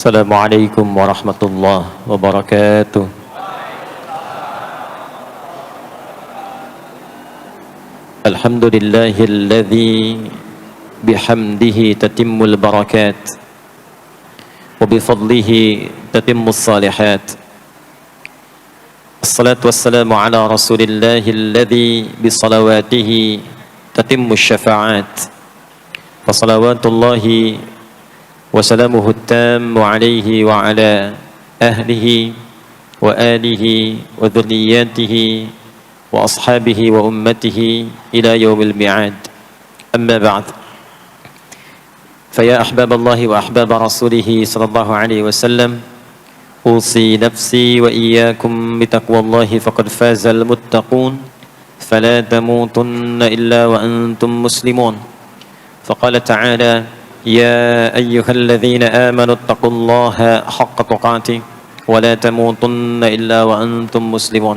Assalamualaikum warahmatullahi wabarakatuh. Alhamdulillahilladzi bihamdihi tatimmul barakat wa bifadlihi tatimmus salihat. Assalatu wassalamu ala rasulillahilladzi bisalawatihi tatimmus syafa'at. Wa salawatullahi wa salamuhu tammu alaihi wa ala ahlihi wa alihi wa dhurriyyatihi wa ashabihi wa ummatihi ila yaumil mi'ad. Amma ba'd. Faya ahbaballahi wa ahbab rasulih sallallahu alaihi wasallam, usi nafsi wa iyyakum bitaqwallahi faqad fazal muttaqun, fala tamutunna illa wa antum muslimun. Faqala ta'ala: يا أيها الذين آمنوا اتقوا الله حق تقاته ولا تموتن إلا وأنتم مسلمون.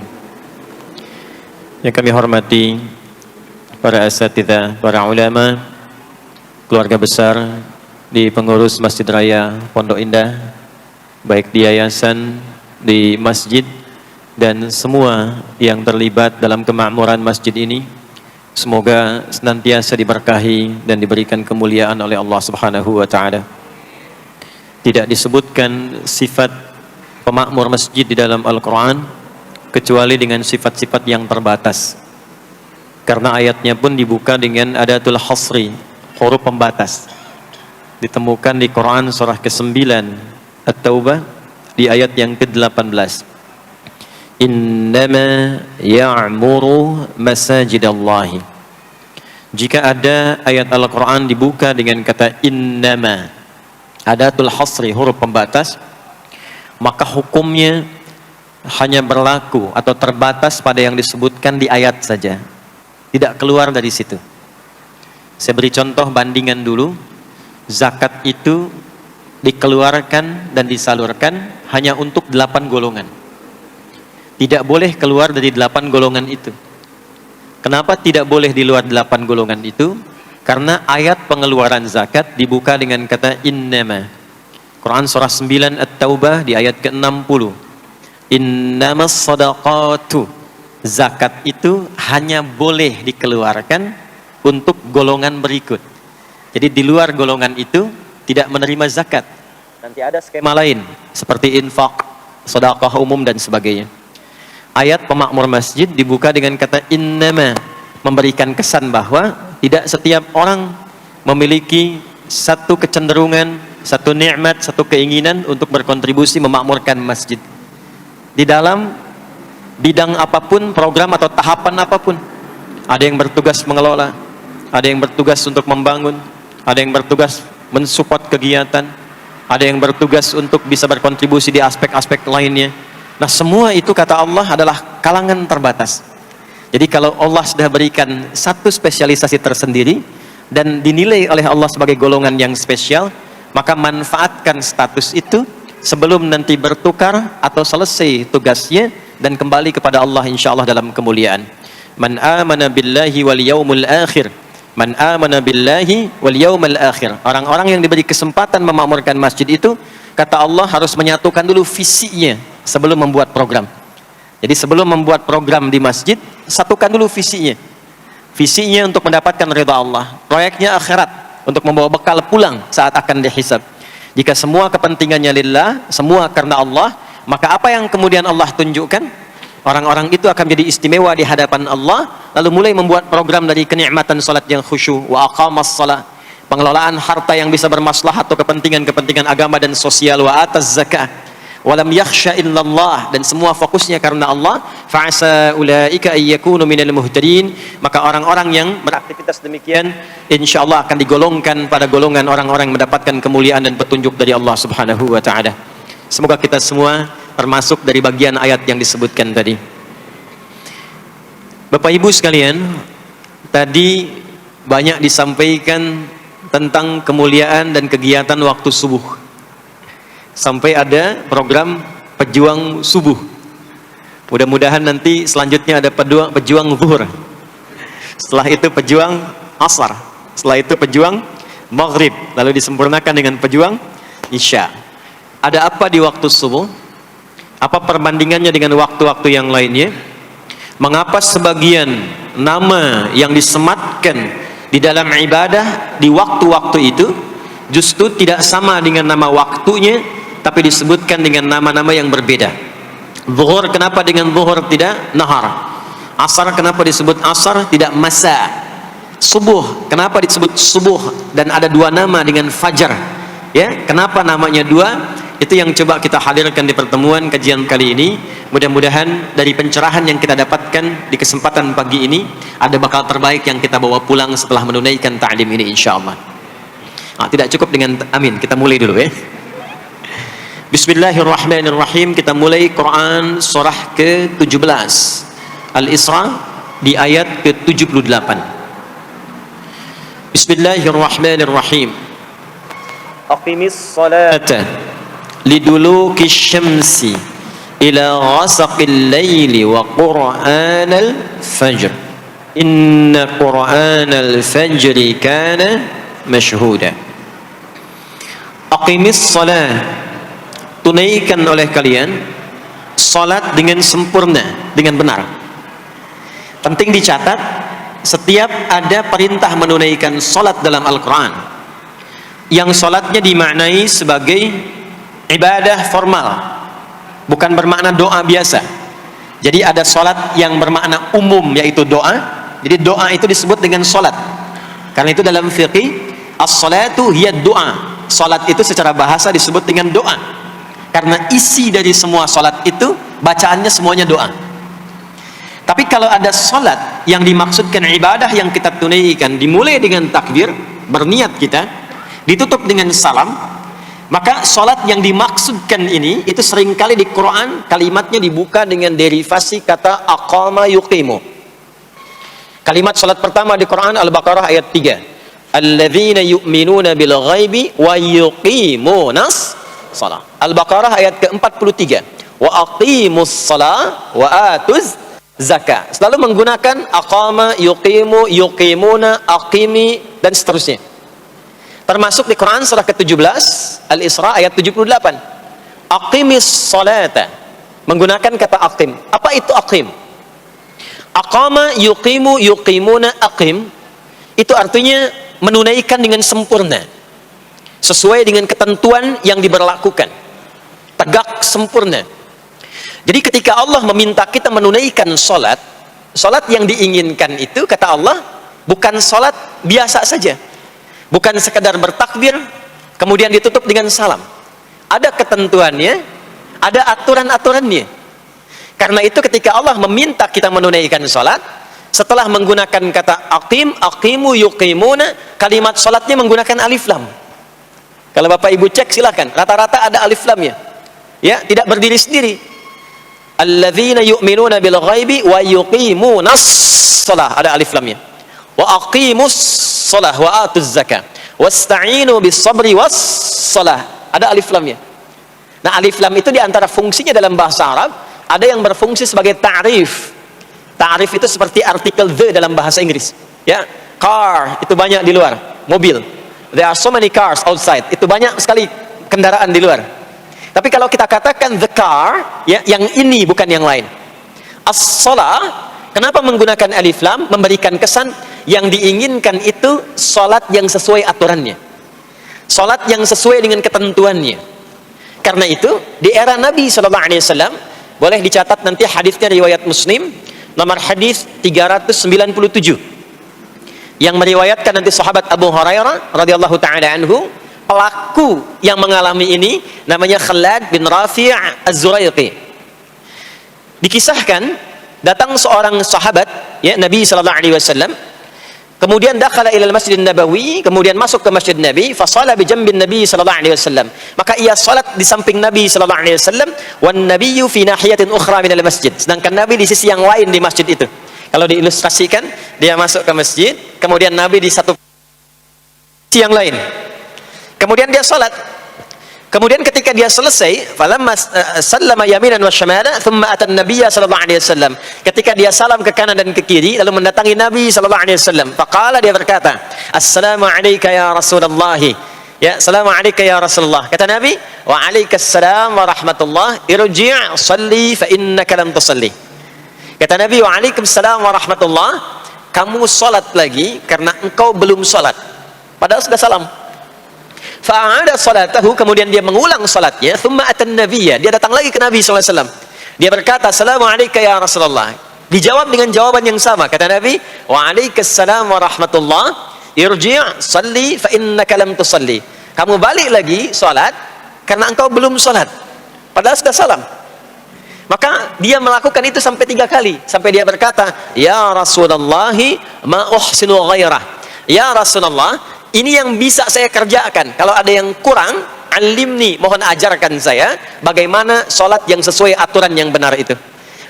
Yang kami hormati para asatidzah, para ulama, keluarga besar di pengurus Masjid Raya Pondok Indah, baik di yayasan, di masjid, dan semua yang terlibat dalam kemakmuran masjid ini, semoga senantiasa diberkahi dan diberikan kemuliaan oleh Allah Subhanahu wa taala. Tidak disebutkan sifat pemakmur masjid di dalam Al-Qur'an kecuali dengan sifat-sifat yang terbatas. Karena ayatnya pun dibuka dengan adatul hasri, huruf pembatas. Ditemukan di Quran surah ke-9 At-Taubah di ayat yang ke-18. Innama ya'muru masajidallahi. Jika ada ayat Al-Quran dibuka dengan kata innama, adatul hasri, huruf pembatas, maka hukumnya hanya berlaku atau terbatas pada yang disebutkan di ayat saja, tidak keluar dari situ. Saya beri contoh bandingan dulu. Zakat itu dikeluarkan dan disalurkan hanya untuk 8 golongan. Tidak boleh keluar dari 8 golongan itu. Kenapa tidak boleh di luar 8 golongan itu? Karena ayat pengeluaran zakat dibuka dengan kata innama. Quran surah 9 At-Taubah di ayat ke-60. Innamas sadaqatu. Zakat itu hanya boleh dikeluarkan untuk golongan berikut. Jadi di luar golongan itu tidak menerima zakat. Nanti ada skema lain seperti infak, sedekah umum dan sebagainya. Ayat pemakmur masjid dibuka dengan kata innama, memberikan kesan bahwa tidak setiap orang memiliki satu kecenderungan, satu nikmat, satu keinginan untuk berkontribusi memakmurkan masjid. Di dalam bidang apapun, program atau tahapan apapun. Ada yang bertugas mengelola, ada yang bertugas untuk membangun, ada yang bertugas mensupport kegiatan, ada yang bertugas untuk bisa berkontribusi di aspek-aspek lainnya. Nah, semua itu kata Allah adalah kalangan terbatas. Jadi kalau Allah sudah berikan satu spesialisasi tersendiri dan dinilai oleh Allah sebagai golongan yang spesial, maka manfaatkan status itu sebelum nanti bertukar atau selesai tugasnya dan kembali kepada Allah insyaallah dalam kemuliaan. Man amana billahi wal yaumil akhir. Man amana billahi wal yaumil akhir. Orang-orang yang diberi kesempatan memakmurkan masjid itu, kata Allah, harus menyatukan dulu visinya sebelum membuat program. Jadi sebelum membuat program di masjid, satukan dulu visinya. Visinya untuk mendapatkan ridha Allah. Proyeknya akhirat, untuk membawa bekal pulang saat akan dihisab. Jika semua kepentingannya lillah, semua karena Allah, maka apa yang kemudian Allah tunjukkan? Orang-orang itu akan menjadi istimewa di hadapan Allah, lalu mulai membuat program dari kenikmatan salat yang khusyuk, wa aqamas salat, pengelolaan harta yang bisa bermaslahat atau kepentingan-kepentingan agama dan sosial, wa ataz zakah, walam yakhsha illallah, dan semua fokusnya karena Allah. Fa'asa ulaika ayyakunu minal muhtadin, maka orang-orang yang beraktivitas demikian insyaallah akan digolongkan pada golongan orang-orang yang mendapatkan kemuliaan dan petunjuk dari Allah Subhanahu wa taala. Semoga kita semua termasuk dari bagian ayat yang disebutkan tadi. Bapak Ibu sekalian, tadi banyak disampaikan tentang kemuliaan dan kegiatan waktu subuh. Sampai ada program pejuang subuh. Mudah-mudahan nanti selanjutnya ada pejuang zuhur. Setelah itu pejuang asar. Setelah itu pejuang maghrib. Lalu disempurnakan dengan pejuang isya. ada apa di waktu subuh? Apa perbandingannya dengan waktu-waktu yang lainnya? Mengapa sebagian nama yang disematkan di dalam ibadah di waktu-waktu itu justru tidak sama dengan nama waktunya, tapi disebutkan dengan nama-nama yang berbeda? Zuhur kenapa dengan zuhur tidak nahar? Asar kenapa disebut asar tidak masa? Subuh kenapa disebut subuh dan ada dua nama dengan fajar? Ya, kenapa namanya dua? Itu yang coba kita hadirkan di pertemuan kajian kali ini. Mudah-mudahan dari pencerahan yang kita dapatkan di kesempatan pagi ini ada bakal terbaik yang kita bawa pulang setelah menunaikan ta'lim ini insyaallah. Tidak cukup dengan amin, kita mulai dulu ya. Bismillahirrahmanirrahim. Kita mulai Quran surah ke-17 Al-Isra di ayat ke-78. Bismillahirrahmanirrahim. Aqimis salata liduluki syamsi ila ghasaqil laili wa qur'anal fajr inna qur'anal fajri kana mashhuda. Aqimis salat, tunaikan oleh kalian salat dengan sempurna, dengan benar. Penting dicatat, setiap ada perintah menunaikan salat dalam Al-Quran yang salatnya dimaknai sebagai ibadah formal, bukan bermakna doa biasa. Jadi ada salat yang bermakna umum yaitu doa. Jadi doa itu disebut dengan salat. Karena itu dalam fiqih as-salatu hiya doa. Salat itu secara bahasa disebut dengan doa. Karena isi dari semua salat itu bacaannya semuanya doa. Tapi kalau ada salat yang dimaksudkan ibadah yang kita tunaikan dimulai dengan takbir, berniat kita, ditutup dengan salam, maka salat yang dimaksudkan ini itu seringkali di Quran kalimatnya dibuka dengan derivasi kata aqama yuqimu. Kalimat salat pertama di Quran Al-Baqarah ayat 3. Alladzina yu'minuna bil ghaibi wa yuqimunas shalah. Al-Baqarah ayat ke-43. Wa aqimus shalah wa atuz zakah. Selalu menggunakan aqama, yuqimu, yuqimuna, aqimi dan seterusnya. Termasuk di Quran surah ke-17 Al-Isra ayat 78. Aqimis salata, menggunakan kata aqim. Apa itu aqim? Aqama, yuqimu, yuqimuna, aqim itu artinya menunaikan dengan sempurna sesuai dengan ketentuan yang diberlakukan, tegak sempurna. Jadi ketika Allah meminta kita menunaikan salat, salat yang diinginkan itu kata Allah bukan salat biasa saja, bukan sekadar bertakbir kemudian ditutup dengan salam. Ada ketentuannya, ada aturan-aturannya. Karena itu ketika Allah meminta kita menunaikan salat, setelah menggunakan kata aqim, aqimu, yuqimuna, kalimat salatnya menggunakan alif lam. Kalau Bapak Ibu cek silakan, rata-rata ada alif lamnya. Ya, tidak berdiri sendiri. Alladzina yu'minuna bil ghaibi wa yuqimunas shalah, ada alif lamnya. Wa aqimus shalah wa atuz zakah wasta'inu bis sabri was shalah, ada alif lamnya. Nah, alif lam itu diantara fungsinya dalam bahasa Arab ada yang berfungsi sebagai ta'rif. Ta'rif itu seperti artikel the dalam bahasa Inggris. Ya, car itu banyak di luar, mobil. There are so many cars outside. Itu banyak sekali kendaraan di luar. Tapi kalau kita katakan the car, ya, yang ini bukan yang lain. As-shalah, kenapa menggunakan alif lam? Memberikan kesan yang diinginkan itu salat yang sesuai aturannya, salat yang sesuai dengan ketentuannya. Karena itu di era Nabi SAW, boleh dicatat nanti hadisnya riwayat Muslim nomor hadis 397 yang meriwayatkan nanti sahabat Abu Hurairah radhiyallahu taala anhu. Pelaku yang mengalami ini namanya Khalad bin Rafi' Az-Zuraiqi. Dikisahkan datang seorang sahabat ya Nabi sallallahu alaihi wasallam, kemudian dakhala ila al-Masjid Nabawi, kemudian masuk ke Masjid Nabi, fa shala bi jambin Nabi sallallahu alaihi wasallam. Maka ia salat di samping Nabi sallallahu alaihi wasallam, wan nabiyyu fi nahiyatin ukhra min al-masjid. Sedangkan Nabi di sisi yang lain di masjid itu. Kalau diilustrasikan, dia masuk ke masjid, kemudian Nabi di satu sisi yang lain. Kemudian dia salat. Kemudian ketika dia selesai, falamma sallama yaminan wa shimala, thumma ata an-nabiyya sallallahu alaihi wasallam. Ketika dia salam ke kanan dan ke kiri, lalu mendatangi Nabi sallallahu alaihi wasallam. Faqala, dia berkata, "Assalamu alayka ya Rasulullah." Ya, assalamualaikum ya Rasulullah. Kata Nabi, waalaikumsalam warahmatullah, irji' salli fa innaka lam tusalli. Kata Nabi, waalaikumsalam warahmatullah, kamu salat lagi karena engkau belum salat. Padahal sudah salam. Fa'ada salatahu, kemudian dia mengulang salatnya, thumma atan nabiyya, dia datang lagi ke Nabi sallallahu alaihi wasallam. Dia berkata, assalamualaikum ya Rasulullah. Dijawab dengan jawaban yang sama. Kata Nabi, waalaikumsalam warahmatullah, irji' salli fa innaka lam tusalli. Kamu balik lagi salat karena engkau belum salat. Padahal sudah salam. Maka dia melakukan itu sampai 3 kali, sampai dia berkata, ya Rasulullah ma uhsinu ghairah. Ya Rasulullah, ini yang bisa saya kerjakan. Kalau ada yang kurang, alimni, mohon ajarkan saya bagaimana salat yang sesuai aturan yang benar itu.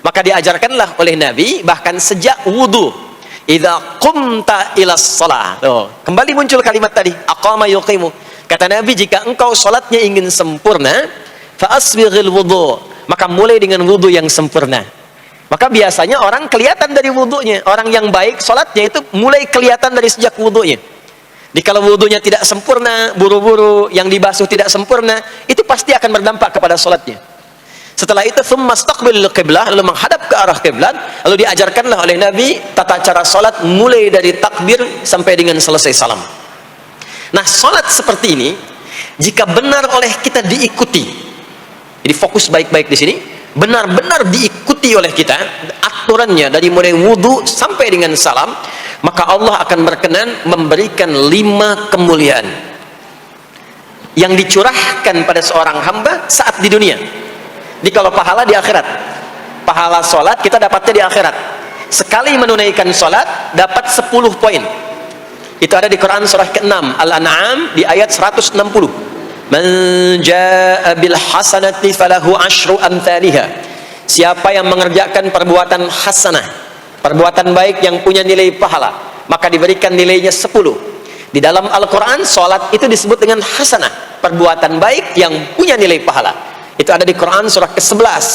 Maka diajarkanlah oleh Nabi bahkan sejak wudu. Idza qumta ila shalah. Kembali muncul kalimat tadi, aqama yuqimu. Kata Nabi, jika engkau salatnya ingin sempurna, fa asbighil wudu, maka mulai dengan wudu yang sempurna. Maka biasanya orang kelihatan dari wudunya. Orang yang baik salatnya itu mulai kelihatan dari sejak wudunya. Jadi kalau wudunya tidak sempurna, buru-buru, yang dibasuh tidak sempurna, itu pasti akan berdampak kepada salatnya. Setelah itu thumma istaqbilul qiblah, lalu menghadap ke arah kiblat, lalu diajarkanlah oleh Nabi tata cara salat mulai dari takbir sampai dengan selesai salam. Nah, salat seperti ini jika benar oleh kita diikuti. Jadi fokus baik-baik di sini, benar-benar diikuti oleh kita aturannya dari mulai wudu sampai dengan salam, maka Allah akan berkenan memberikan 5 kemuliaan yang dicurahkan pada seorang hamba saat di dunia. Jadi kalau pahala di akhirat, pahala sholat kita dapatnya di akhirat. Sekali menunaikan sholat dapat 10 poin. Itu ada di Quran surah ke-6 Al-An'am di ayat 160. Man jaa'a bil hasanati falahu asyru amthaliha. Siapa yang mengerjakan perbuatan hasanah, perbuatan baik yang punya nilai pahala, maka diberikan nilainya 10. Di dalam Al-Quran, sholat itu disebut dengan hasanah, perbuatan baik yang punya nilai pahala. Itu ada di Quran surah ke-11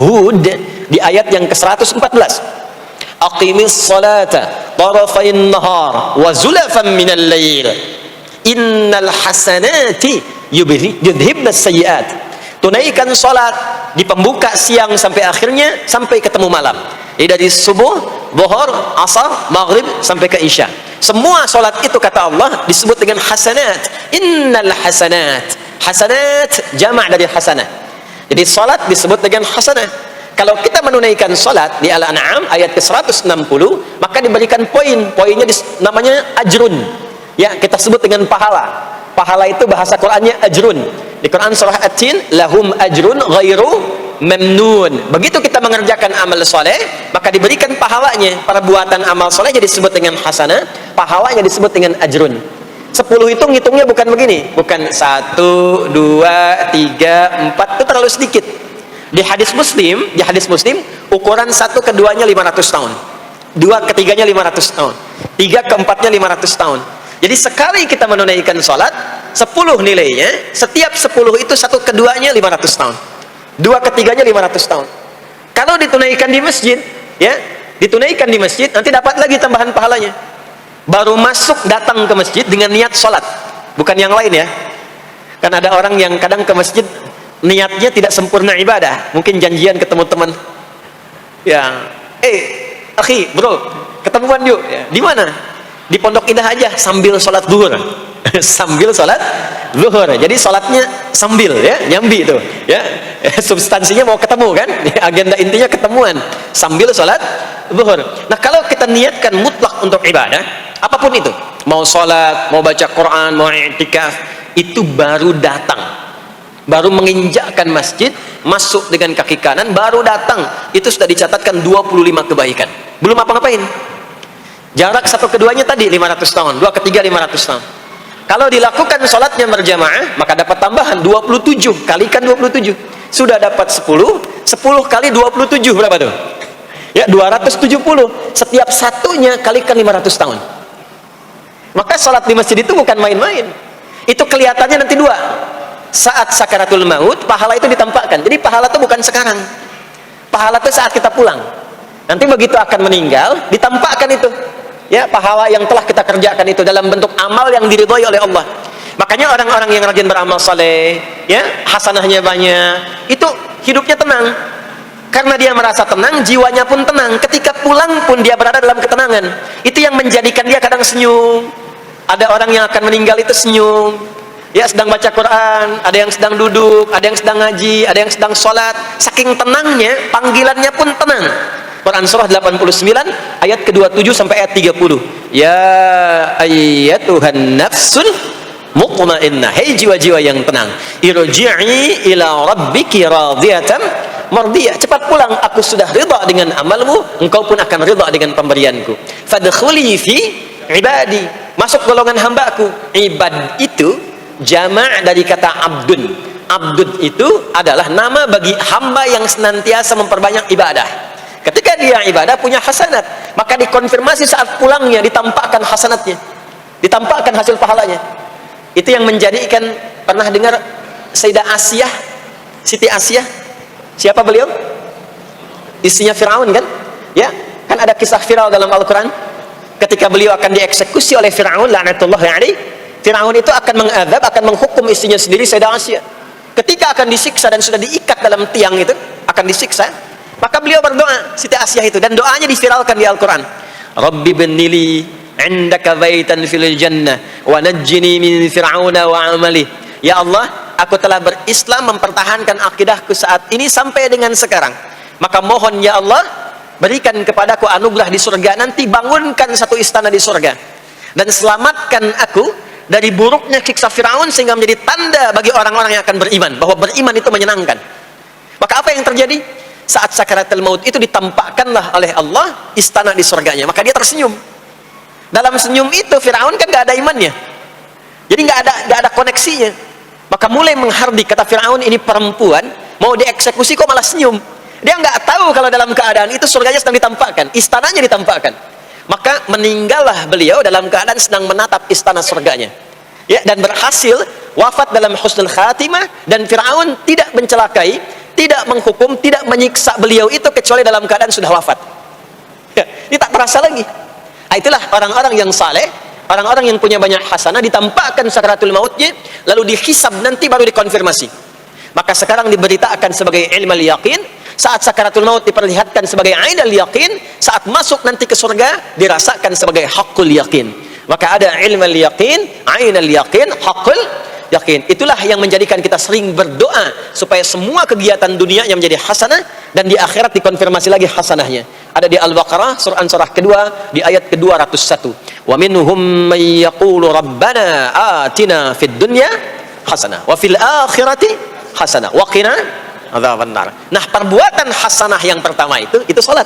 Hud di ayat yang ke-114. Aqimis salata tarafain nahar wa zulafan minal lail innal hasanati yudhibnas sayyiat. Tunaikan salat di pembuka siang sampai akhirnya, sampai ketemu malam. Jadi dari subuh, zuhur, asar, maghrib sampai ke isya. Semua salat itu kata Allah disebut dengan hasanat. Innal hasanat. Hasanat jamak dari hasanah. Jadi salat disebut dengan hasanah. Kalau kita menunaikan salat di Al-An'am ayat ke-160, maka diberikan poin. Poinnya namanya ajrun. Ya, kita sebut dengan pahala. Pahala itu bahasa Qur'annya ajrun. Di Quran surah At-Tin, lahum ajrun ghairu mamnun. Begitu kita mengerjakan amal soleh, maka diberikan pahalanya. Perbuatan amal soleh jadi disebut dengan hasanah, pahalanya disebut dengan ajrun. 10 itu ngitungnya bukan begini, bukan 1, 2, 3, 4, itu terlalu sedikit. Di hadis Muslim, ukuran 1 keduanya 500 tahun, 2 ketiganya 500 tahun, 3 keempatnya 500 tahun. Jadi sekali kita menunaikan sholat 10 nilainya, setiap 10 itu 1 keduanya 500 tahun, 2 ketiganya 500 tahun. Kalau ditunaikan di masjid, ya, ditunaikan di masjid, nanti dapat lagi tambahan pahalanya. Baru masuk datang ke masjid dengan niat sholat, bukan yang lain ya. Kan ada orang yang kadang ke masjid niatnya tidak sempurna ibadah, mungkin janjian ketemu teman, ya, akhi, bro, ketemuan yuk, ya. Di mana? Di Pondok Indah aja, sambil sholat zuhur. Sambil sholat zuhur, jadi sholatnya sambil, ya, nyambi itu, ya. Substansinya mau ketemu kan, agenda intinya ketemuan, sambil sholat zuhur. Nah, kalau kita niatkan mutlak untuk ibadah, apapun itu, mau sholat, mau baca Quran, mau i'tikaf, itu baru datang, baru menginjakkan masjid, masuk dengan kaki kanan, baru datang, itu sudah dicatatkan 25 kebaikan, belum apa-ngapain. Jarak 1 keduanya tadi 500 tahun, 2 ketiga 500 tahun. Kalau dilakukan sholatnya berjamaah, maka dapat tambahan 27, kalikan 27, sudah dapat 10 kali 27 berapa tuh? Ya, 270, setiap satunya kalikan 500 tahun. Maka sholat di masjid itu bukan main-main. Itu kelihatannya nanti 2. Saat sakaratul maut, pahala itu ditampakkan. Jadi pahala itu bukan sekarang, pahala itu saat kita pulang. Nanti begitu akan meninggal, ditampakkan itu, ya, pahala yang telah kita kerjakan itu dalam bentuk amal yang diridhoi oleh Allah. Makanya orang-orang yang rajin beramal saleh, ya, hasanahnya banyak, itu hidupnya tenang. Karena dia merasa tenang, jiwanya pun tenang. Ketika pulang pun dia berada dalam ketenangan. Itu yang menjadikan dia kadang senyum. Ada orang yang akan meninggal itu senyum. Ya, sedang baca Quran, ada yang sedang duduk, ada yang sedang ngaji, ada yang sedang sholat. Saking tenangnya, panggilannya pun tenang. Quran surah 89 ayat ke-27 sampai ayat 30. Ya ayyatuhan nafsul mutmainnah, hei jiwa-jiwa yang tenang, irji'i ila rabbiki radiyatan mardiyah, cepat pulang, aku sudah ridha dengan amalmu, engkau pun akan ridha dengan pemberianku. Fadkhuli fi ibadi, masuk golongan hambaku. Ibad itu jama' dari kata abdun. Abdun itu adalah nama bagi hamba yang senantiasa memperbanyak ibadah. Ketika dia ibadah punya hasanat, maka dikonfirmasi saat pulangnya, ditampakkan hasanatnya, ditampakkan hasil pahalanya. Itu yang menjadikan, pernah dengar Sayyidah Asiyah, Siti Asiyah? Siapa beliau? Istrinya Firaun kan? Ya, kan ada kisah Firaun dalam Al-Quran. Ketika beliau akan dieksekusi oleh Firaun, laknatullahi alaihi, Firaun itu akan mengadab, akan menghukum istrinya sendiri, Sayyidah Asiyah. Ketika akan disiksa dan sudah diikat dalam tiang itu, akan disiksa, maka beliau berdoa, Siti Asiyah itu, dan doanya diviralkan di Al-Quran. Rabbi benili indaka baitan fil jannah wa najjini min fir'auna wa amali. Ya Allah, aku telah berislam, mempertahankan akidahku saat ini sampai dengan sekarang, maka mohon ya Allah, berikan kepadaku anugerah di surga nanti, bangunkan satu istana di surga, dan selamatkan aku dari buruknya siksa Firaun, sehingga menjadi tanda bagi orang-orang yang akan beriman bahwa beriman itu menyenangkan. Maka apa yang terjadi? Saat sakaratul maut itu ditampakkanlah oleh Allah istana di surganya, maka dia tersenyum. Dalam senyum itu Firaun kan gak ada imannya, jadi gak ada koneksinya. Maka mulai menghardik, kata Firaun, ini perempuan mau dieksekusi kok malah senyum. Dia nggak tahu kalau dalam keadaan itu surganya sedang ditampakkan, istananya ditampakkan. Maka meninggallah beliau dalam keadaan sedang menatap istana surganya, ya, dan berhasil wafat dalam husnul khatimah. Dan Firaun tidak mencelakai, tidak menghukum, tidak menyiksa beliau itu kecuali dalam keadaan sudah wafat, ya, ini tak terasa lagi. Itulah orang-orang yang saleh, orang-orang yang punya banyak hasanah, ditampakkan sakaratul mautnya, lalu dihisab, nanti baru dikonfirmasi. Maka sekarang diberitakan sebagai ilmal yaqin, saat sakaratul maut diperlihatkan sebagai ainal yaqin, saat masuk nanti ke surga dirasakan sebagai haqqul yaqin. Maka ada ilmal yaqin, ainal yaqin, haqqul yakin. Itulah yang menjadikan kita sering berdoa supaya semua kegiatan dunia yang menjadi hasanah, dan di akhirat dikonfirmasi lagi hasanahnya. Ada di Al-Baqarah surah kedua di ayat ke-201. Wa minhum may yaqulu rabbana atina fid dunya hasanah wa fil akhirati hasanah wa qina adzabannar. Nah, perbuatan hasanah yang pertama itu salat.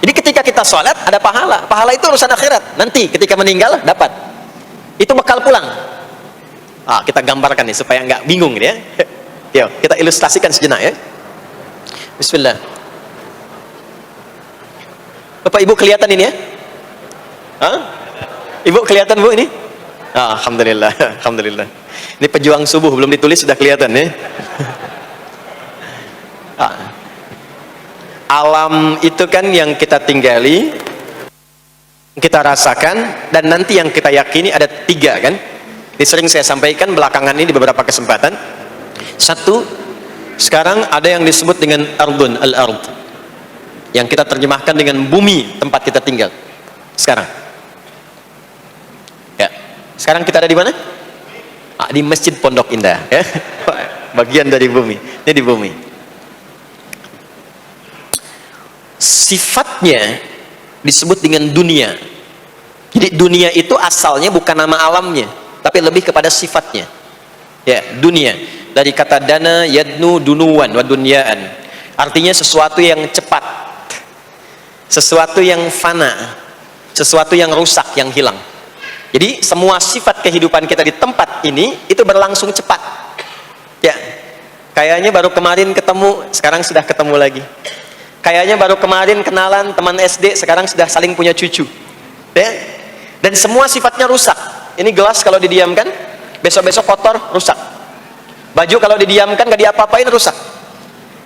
Jadi ketika kita salat ada pahala. Pahala itu urusan akhirat. Nanti ketika meninggal dapat. Itu bekal pulang. Kita gambarkan nih supaya nggak bingung ya. Yuk, kita ilustrasikan sejenak ya. Bismillah. Bapak Ibu kelihatan ini ya? Ibu kelihatan Bu ini? Alhamdulillah, alhamdulillah. Ini pejuang subuh belum ditulis sudah kelihatan ya. Alam itu kan yang kita tinggali, kita rasakan, dan nanti yang kita yakini ada 3 kan? Ini sering saya sampaikan belakangan ini di beberapa kesempatan. 1, sekarang ada yang disebut dengan ardun, al-ard, yang kita terjemahkan dengan bumi tempat kita tinggal sekarang. Ya, sekarang kita ada di mana? Di Masjid Pondok Indah. Ya, bagian dari bumi. Ini di bumi. Sifatnya disebut dengan dunia. Jadi dunia itu asalnya bukan nama alamnya, tapi lebih kepada sifatnya. Ya, dunia dari kata dana yadnu dunuwan wa dunyaan, artinya sesuatu yang cepat, sesuatu yang fana, sesuatu yang rusak, yang hilang. Jadi semua sifat kehidupan kita di tempat ini itu berlangsung cepat. Ya, kayaknya baru kemarin ketemu, sekarang sudah ketemu lagi. Kayaknya baru kemarin kenalan teman SD, sekarang sudah saling punya cucu. Ya, dan semua sifatnya rusak. Ini gelas kalau didiamkan, besok-besok kotor, rusak. Baju kalau didiamkan nggak diapa-apain, rusak.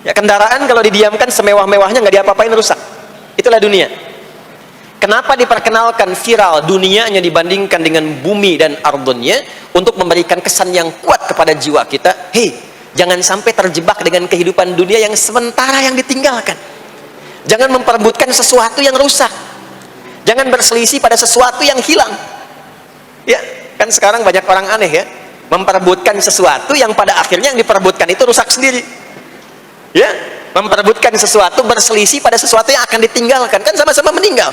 Ya, kendaraan kalau didiamkan semewah-mewahnya nggak diapa-apain, rusak. Itulah dunia. Kenapa diperkenalkan viral dunianya dibandingkan dengan bumi dan ardunnya? Untuk memberikan kesan yang kuat kepada jiwa kita. Hei, jangan sampai terjebak dengan kehidupan dunia yang sementara yang ditinggalkan. Jangan memperebutkan sesuatu yang rusak. Jangan berselisih pada sesuatu yang hilang. Ya, kan sekarang banyak orang aneh ya, memperebutkan sesuatu yang pada akhirnya yang diperebutkan itu rusak sendiri. Ya, memperebutkan sesuatu, berselisih pada sesuatu yang akan ditinggalkan, kan sama-sama meninggal.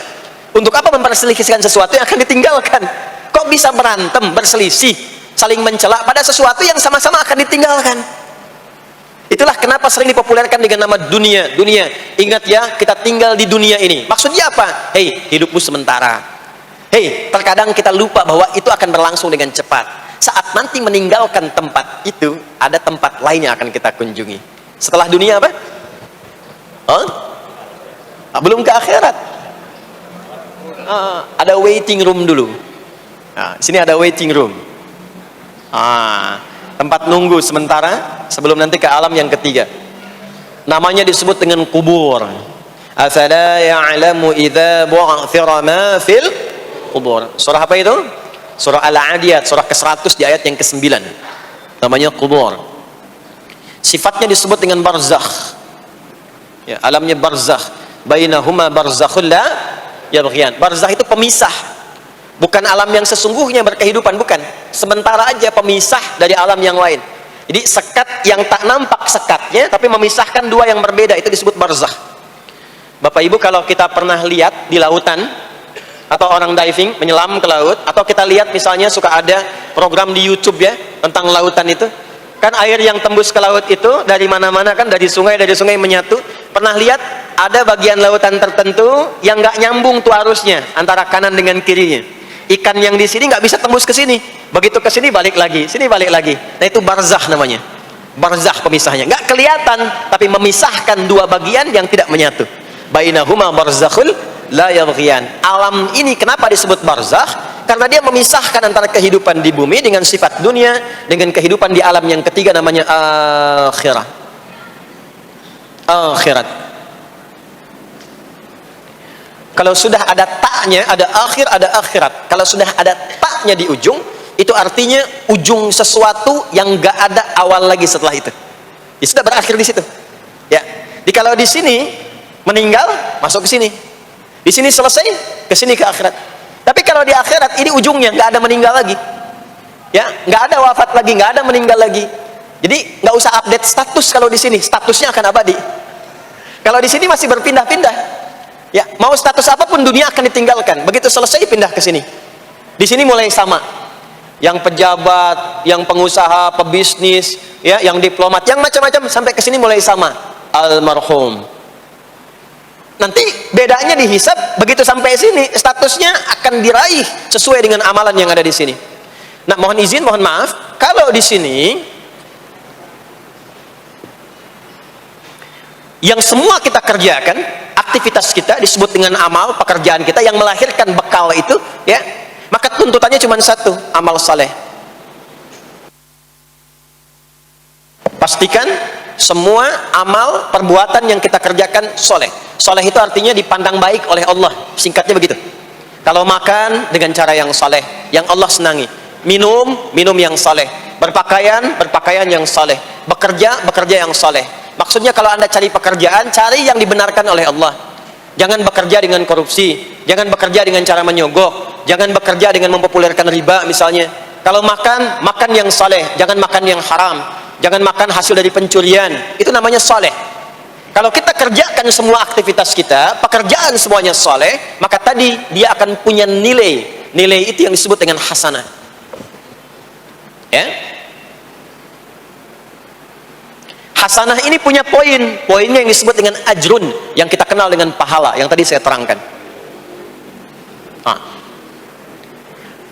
Untuk apa memperselisihkan sesuatu yang akan ditinggalkan? Kok bisa berantem, berselisih, saling mencela pada sesuatu yang sama-sama akan ditinggalkan? Itulah kenapa sering dipopulerkan dengan nama dunia. Dunia, ingat ya, kita tinggal di dunia ini. Maksudnya apa? Hei, hidupmu sementara. Hei, terkadang kita lupa bahwa itu akan berlangsung dengan cepat. Saat nanti meninggalkan tempat itu, ada tempat lain yang akan kita kunjungi. Setelah dunia apa? Oh? Belum ke akhirat. Ada waiting room dulu. Nah, sini ada waiting room. Tempat nunggu sementara sebelum nanti ke alam yang ketiga. Namanya disebut dengan kubur. Afala ya'lamu idza bu'thira ma fil kubur. Surah apa itu? Surah Al-Adiyat, surah ke-100 di ayat yang ke-9. Namanya kubur. Sifatnya disebut dengan barzakh. Ya, alamnya barzakh. Bainahuma barzakhul la yabghiyan. Barzakh itu pemisah. Bukan alam yang sesungguhnya berkehidupan, bukan. Sementara aja pemisah dari alam yang lain. Jadi sekat yang tak nampak sekatnya, tapi memisahkan dua yang berbeda, itu disebut barzakh. Bapak Ibu, kalau kita pernah lihat di lautan, atau orang diving, menyelam ke laut, atau kita lihat misalnya suka ada program di YouTube ya, tentang lautan itu, kan air yang tembus ke laut itu, dari mana-mana kan, dari sungai menyatu. Pernah lihat ada bagian lautan tertentu yang nggak nyambung tuh arusnya antara kanan dengan kirinya. Ikan yang di sini nggak bisa tembus ke sini, begitu ke sini balik lagi, sini balik lagi. Nah itu barzakh namanya, barzakh pemisahnya. Nggak kelihatan, tapi memisahkan dua bagian yang tidak menyatu. Bainahuma barzakhul la yabghiyan. Alam ini kenapa disebut barzakh? Karena dia memisahkan antara kehidupan di bumi dengan sifat dunia, dengan kehidupan di alam yang ketiga namanya akhirat. Akhirat. Kalau sudah ada taknya, ada akhir, ada akhirat. Kalau sudah ada taknya di ujung, itu artinya ujung sesuatu yang gak ada awal lagi setelah itu. Ya sudah berakhir di situ. Ya. Jadi kalau di sini meninggal, masuk ke sini. Di sini selesai, ke sini ke akhirat. Tapi kalau di akhirat ini ujungnya gak ada meninggal lagi. Ya, gak ada wafat lagi, gak ada meninggal lagi. Jadi nggak usah update status kalau di sini, statusnya akan abadi. Kalau di sini masih berpindah-pindah. Ya, mau status apapun dunia akan ditinggalkan. Begitu selesai pindah ke sini. Di sini mulai sama. Yang pejabat, yang pengusaha, pebisnis, ya, yang diplomat, yang macam-macam sampai ke sini mulai sama. Almarhum. Nanti bedanya dihisab, begitu sampai sini statusnya akan diraih sesuai dengan amalan yang ada di sini. Nah, mohon izin, mohon maaf, kalau di sini yang semua kita kerjakan, aktivitas kita disebut dengan amal, pekerjaan kita yang melahirkan bekal itu, ya, maka tuntutannya cuma satu, amal saleh. Pastikan semua amal perbuatan yang kita kerjakan soleh. Soleh itu artinya dipandang baik oleh Allah, singkatnya begitu. Kalau makan dengan cara yang soleh, yang Allah senangi. Minum yang soleh. Berpakaian yang soleh. Bekerja yang soleh. Maksudnya kalau Anda cari pekerjaan, cari yang dibenarkan oleh Allah. Jangan bekerja dengan korupsi, jangan bekerja dengan cara menyogok, jangan bekerja dengan mempopulerkan riba misalnya. Kalau makan yang saleh, jangan makan yang haram, jangan makan hasil dari pencurian. Itu namanya saleh. Kalau kita kerjakan semua aktivitas kita, pekerjaan semuanya saleh, maka tadi dia akan punya nilai. Nilai itu yang disebut dengan hasanah. Ya. Hasanah ini punya poinnya yang disebut dengan ajrun, yang kita kenal dengan pahala, yang tadi saya terangkan.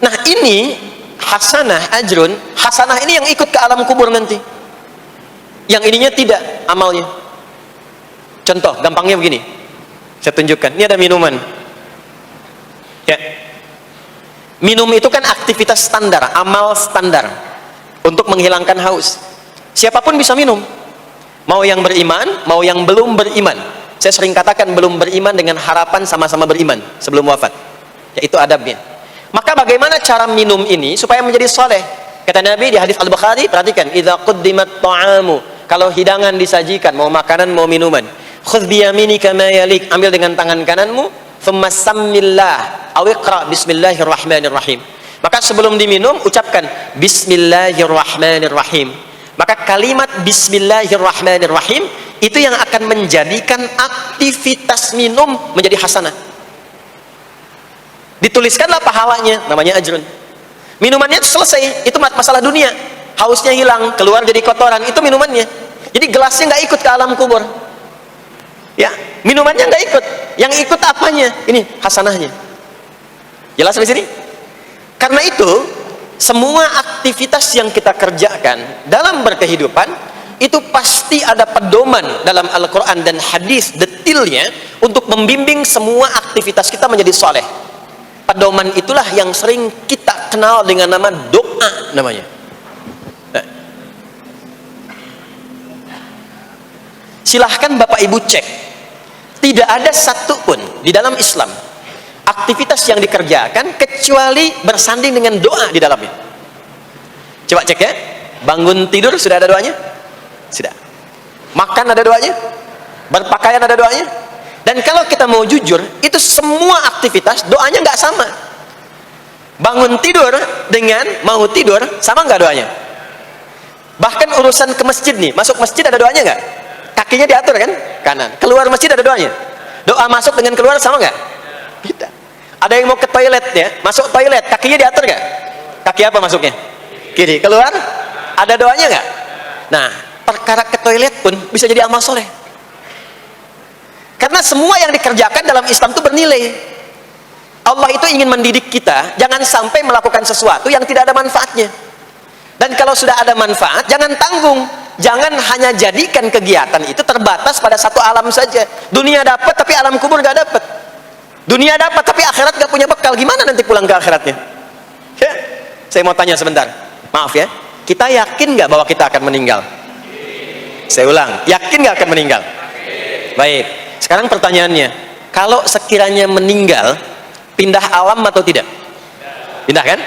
Nah ini hasanah, ajrun, hasanah ini yang ikut ke alam kubur nanti. Yang ininya tidak amalnya. Contoh, gampangnya begini, saya tunjukkan. Ini ada minuman. Ya. Minum itu kan aktivitas standar, amal standar untuk menghilangkan haus. Siapapun bisa minum. Mau yang beriman, mau yang belum beriman. Saya sering katakan belum beriman dengan harapan sama-sama beriman sebelum wafat. Yaitu adabnya. Maka bagaimana cara minum ini supaya menjadi soleh? Kata Nabi di hadis Al-Bukhari, perhatikan, idza quddimat ta'amu, kalau hidangan disajikan, mau makanan mau minuman, khudh bi yaminika ma yalik, ambil dengan tangan kananmu, thumma sammillah aw iqra bismillahirrahmanirrahim. Maka sebelum diminum ucapkan bismillahirrahmanirrahim. Maka kalimat bismillahirrahmanirrahim itu yang akan menjadikan aktivitas minum menjadi hasanah. Dituliskanlah pahalanya, namanya ajrun. Minumannya selesai, itu masalah dunia. Hausnya hilang, keluar jadi kotoran, itu minumannya. Jadi gelasnya nggak ikut ke alam kubur. Ya, minumannya nggak ikut. Yang ikut apanya? Ini hasanahnya. Jelas sampai sini? Karena itu, semua aktivitas yang kita kerjakan dalam berkehidupan itu pasti ada pedoman dalam Al-Quran dan hadis detailnya untuk membimbing semua aktivitas kita menjadi soleh. Pedoman itulah yang sering kita kenal dengan nama doa namanya. Silahkan Bapak Ibu cek, tidak ada satupun di dalam Islam aktivitas yang dikerjakan kecuali bersanding dengan doa di dalamnya. Coba cek ya, bangun tidur sudah ada doanya? Sudah. Makan ada doanya? Berpakaian ada doanya? Dan kalau kita mau jujur, itu semua aktivitas doanya nggak sama. Bangun tidur dengan mau tidur sama nggak doanya? Bahkan urusan ke masjid nih, masuk masjid ada doanya nggak? Kakinya diatur kan? Kanan. Keluar masjid ada doanya? Doa masuk dengan keluar sama nggak? Beda. Ada yang mau ke toilet ya, masuk toilet, kakinya diatur nggak? Kaki apa masuknya? Kiri. Keluar? Ada doanya nggak? Nah, perkara ke toilet pun bisa jadi amal soleh. Karena semua yang dikerjakan dalam Islam itu bernilai. Allah itu ingin mendidik kita, jangan sampai melakukan sesuatu yang tidak ada manfaatnya. Dan kalau sudah ada manfaat, jangan tanggung. Jangan hanya jadikan kegiatan itu terbatas pada satu alam saja. Dunia dapat, tapi alam kubur gak dapat. Dunia dapat, tapi akhirat gak punya bekal. Gimana nanti pulang ke akhiratnya? Ya? Saya mau tanya sebentar. Maaf ya, kita yakin gak bahwa kita akan meninggal? Saya ulang, yakin gak akan meninggal? Baik. Sekarang pertanyaannya, kalau sekiranya meninggal, pindah alam atau tidak? Pindah kan?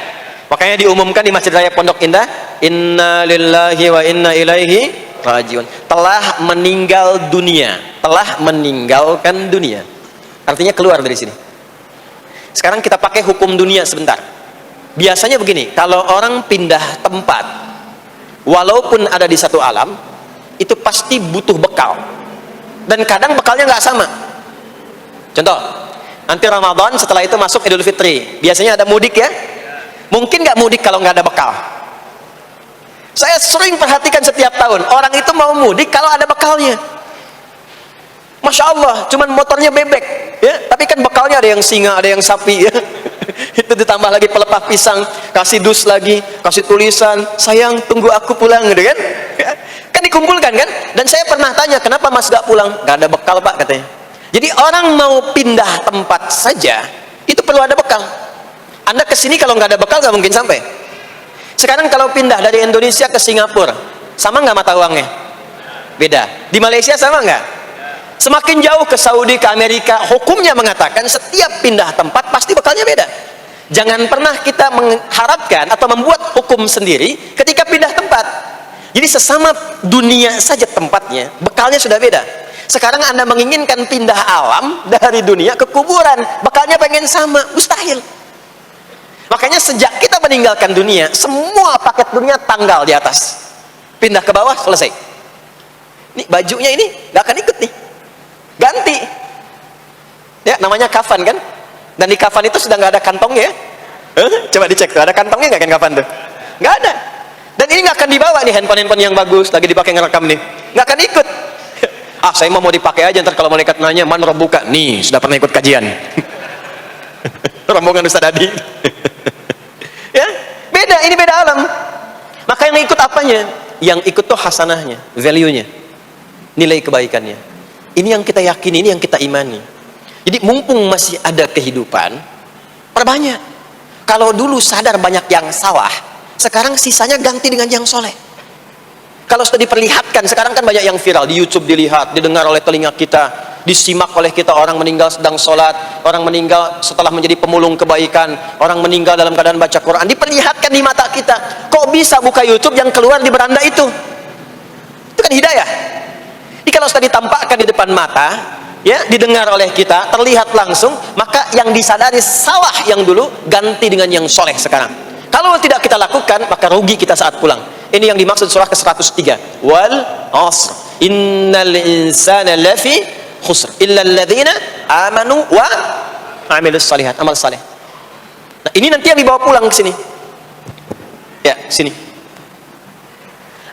Makanya diumumkan di Masjid Raya Pondok Indah, inna lillahi wa inna ilaihi rajiun. Telah meninggal dunia, telah meninggalkan dunia. Artinya keluar dari sini. Sekarang kita pakai hukum dunia sebentar. Biasanya begini, kalau orang pindah tempat, walaupun ada di satu alam, itu pasti butuh bekal. Dan kadang bekalnya nggak sama. Contoh, nanti Ramadan, setelah itu masuk Idul Fitri. Biasanya ada mudik ya. Mungkin nggak mudik kalau nggak ada bekal. Saya sering perhatikan setiap tahun, orang itu mau mudik kalau ada bekalnya. Masya Allah, cuman motornya bebek, ya. Tapi kan bekalnya ada yang singa, ada yang sapi, ya. Itu ditambah lagi pelepah pisang, kasih dus lagi, kasih tulisan, sayang tunggu aku pulang, gitu kan? Kan dikumpulkan kan? Dan saya pernah tanya, kenapa mas gak pulang? Gak ada bekal pak, katanya. Jadi orang mau pindah tempat saja, itu perlu ada bekal. Anda kesini kalau nggak ada bekal nggak mungkin sampai. Sekarang kalau pindah dari Indonesia ke Singapura, sama nggak mata uangnya? Beda. Di Malaysia sama nggak? Semakin jauh ke Saudi, ke Amerika, hukumnya mengatakan setiap pindah tempat pasti bekalnya beda. Jangan pernah kita mengharapkan atau membuat hukum sendiri ketika pindah tempat. Jadi sesama dunia saja tempatnya, bekalnya sudah beda. Sekarang Anda menginginkan pindah alam dari dunia ke kuburan, bekalnya pengen sama, mustahil. Makanya sejak kita meninggalkan dunia, semua paket dunia tanggal di atas. Pindah ke bawah, selesai. Nih bajunya ini nggak akan ikut nih. Ganti. Ya, namanya kafan kan? Dan di kafan itu sudah nggak ada kantongnya. Coba dicek tuh, ada kantongnya nggak kan kafan tuh? Nggak ada. Dan ini nggak akan dibawa nih handphone yang bagus, lagi dipakai ngerekam nih. Nggak akan ikut. Ah, saya mau dipakai aja, ntar kalau malaikat nanya, man buka. Nih, sudah pernah ikut kajian. Rombongan Ustaz Adi. Ya, beda, ini beda alam. Maka yang ikut apanya? Yang ikut tuh hasanahnya, value-nya, nilai kebaikannya. Ini yang kita yakini, ini yang kita imani. Jadi mumpung masih ada kehidupan, perbanyak. Kalau dulu sadar banyak yang salah, sekarang sisanya ganti dengan yang soleh. Kalau sudah diperlihatkan, sekarang kan banyak yang viral di YouTube, dilihat, didengar oleh telinga kita, disimak oleh kita, orang meninggal sedang sholat, orang meninggal setelah menjadi pemulung kebaikan, orang meninggal dalam keadaan baca Quran, diperlihatkan di mata kita. Kok bisa buka YouTube yang keluar di beranda itu? Itu kan hidayah. Jadi kalau sudah ditampakkan di depan mata, ya, didengar oleh kita, terlihat langsung, maka yang disadari salah yang dulu ganti dengan yang soleh sekarang. Kalau tidak kita lakukan, maka rugi kita saat pulang. Ini yang dimaksud surah ke-103. Wal asr innal insana lafi khusr illa alladhina amanu wa amilus salihat, amal saleh. Nah, ini nanti yang dibawa pulang ke sini. Ya, sini.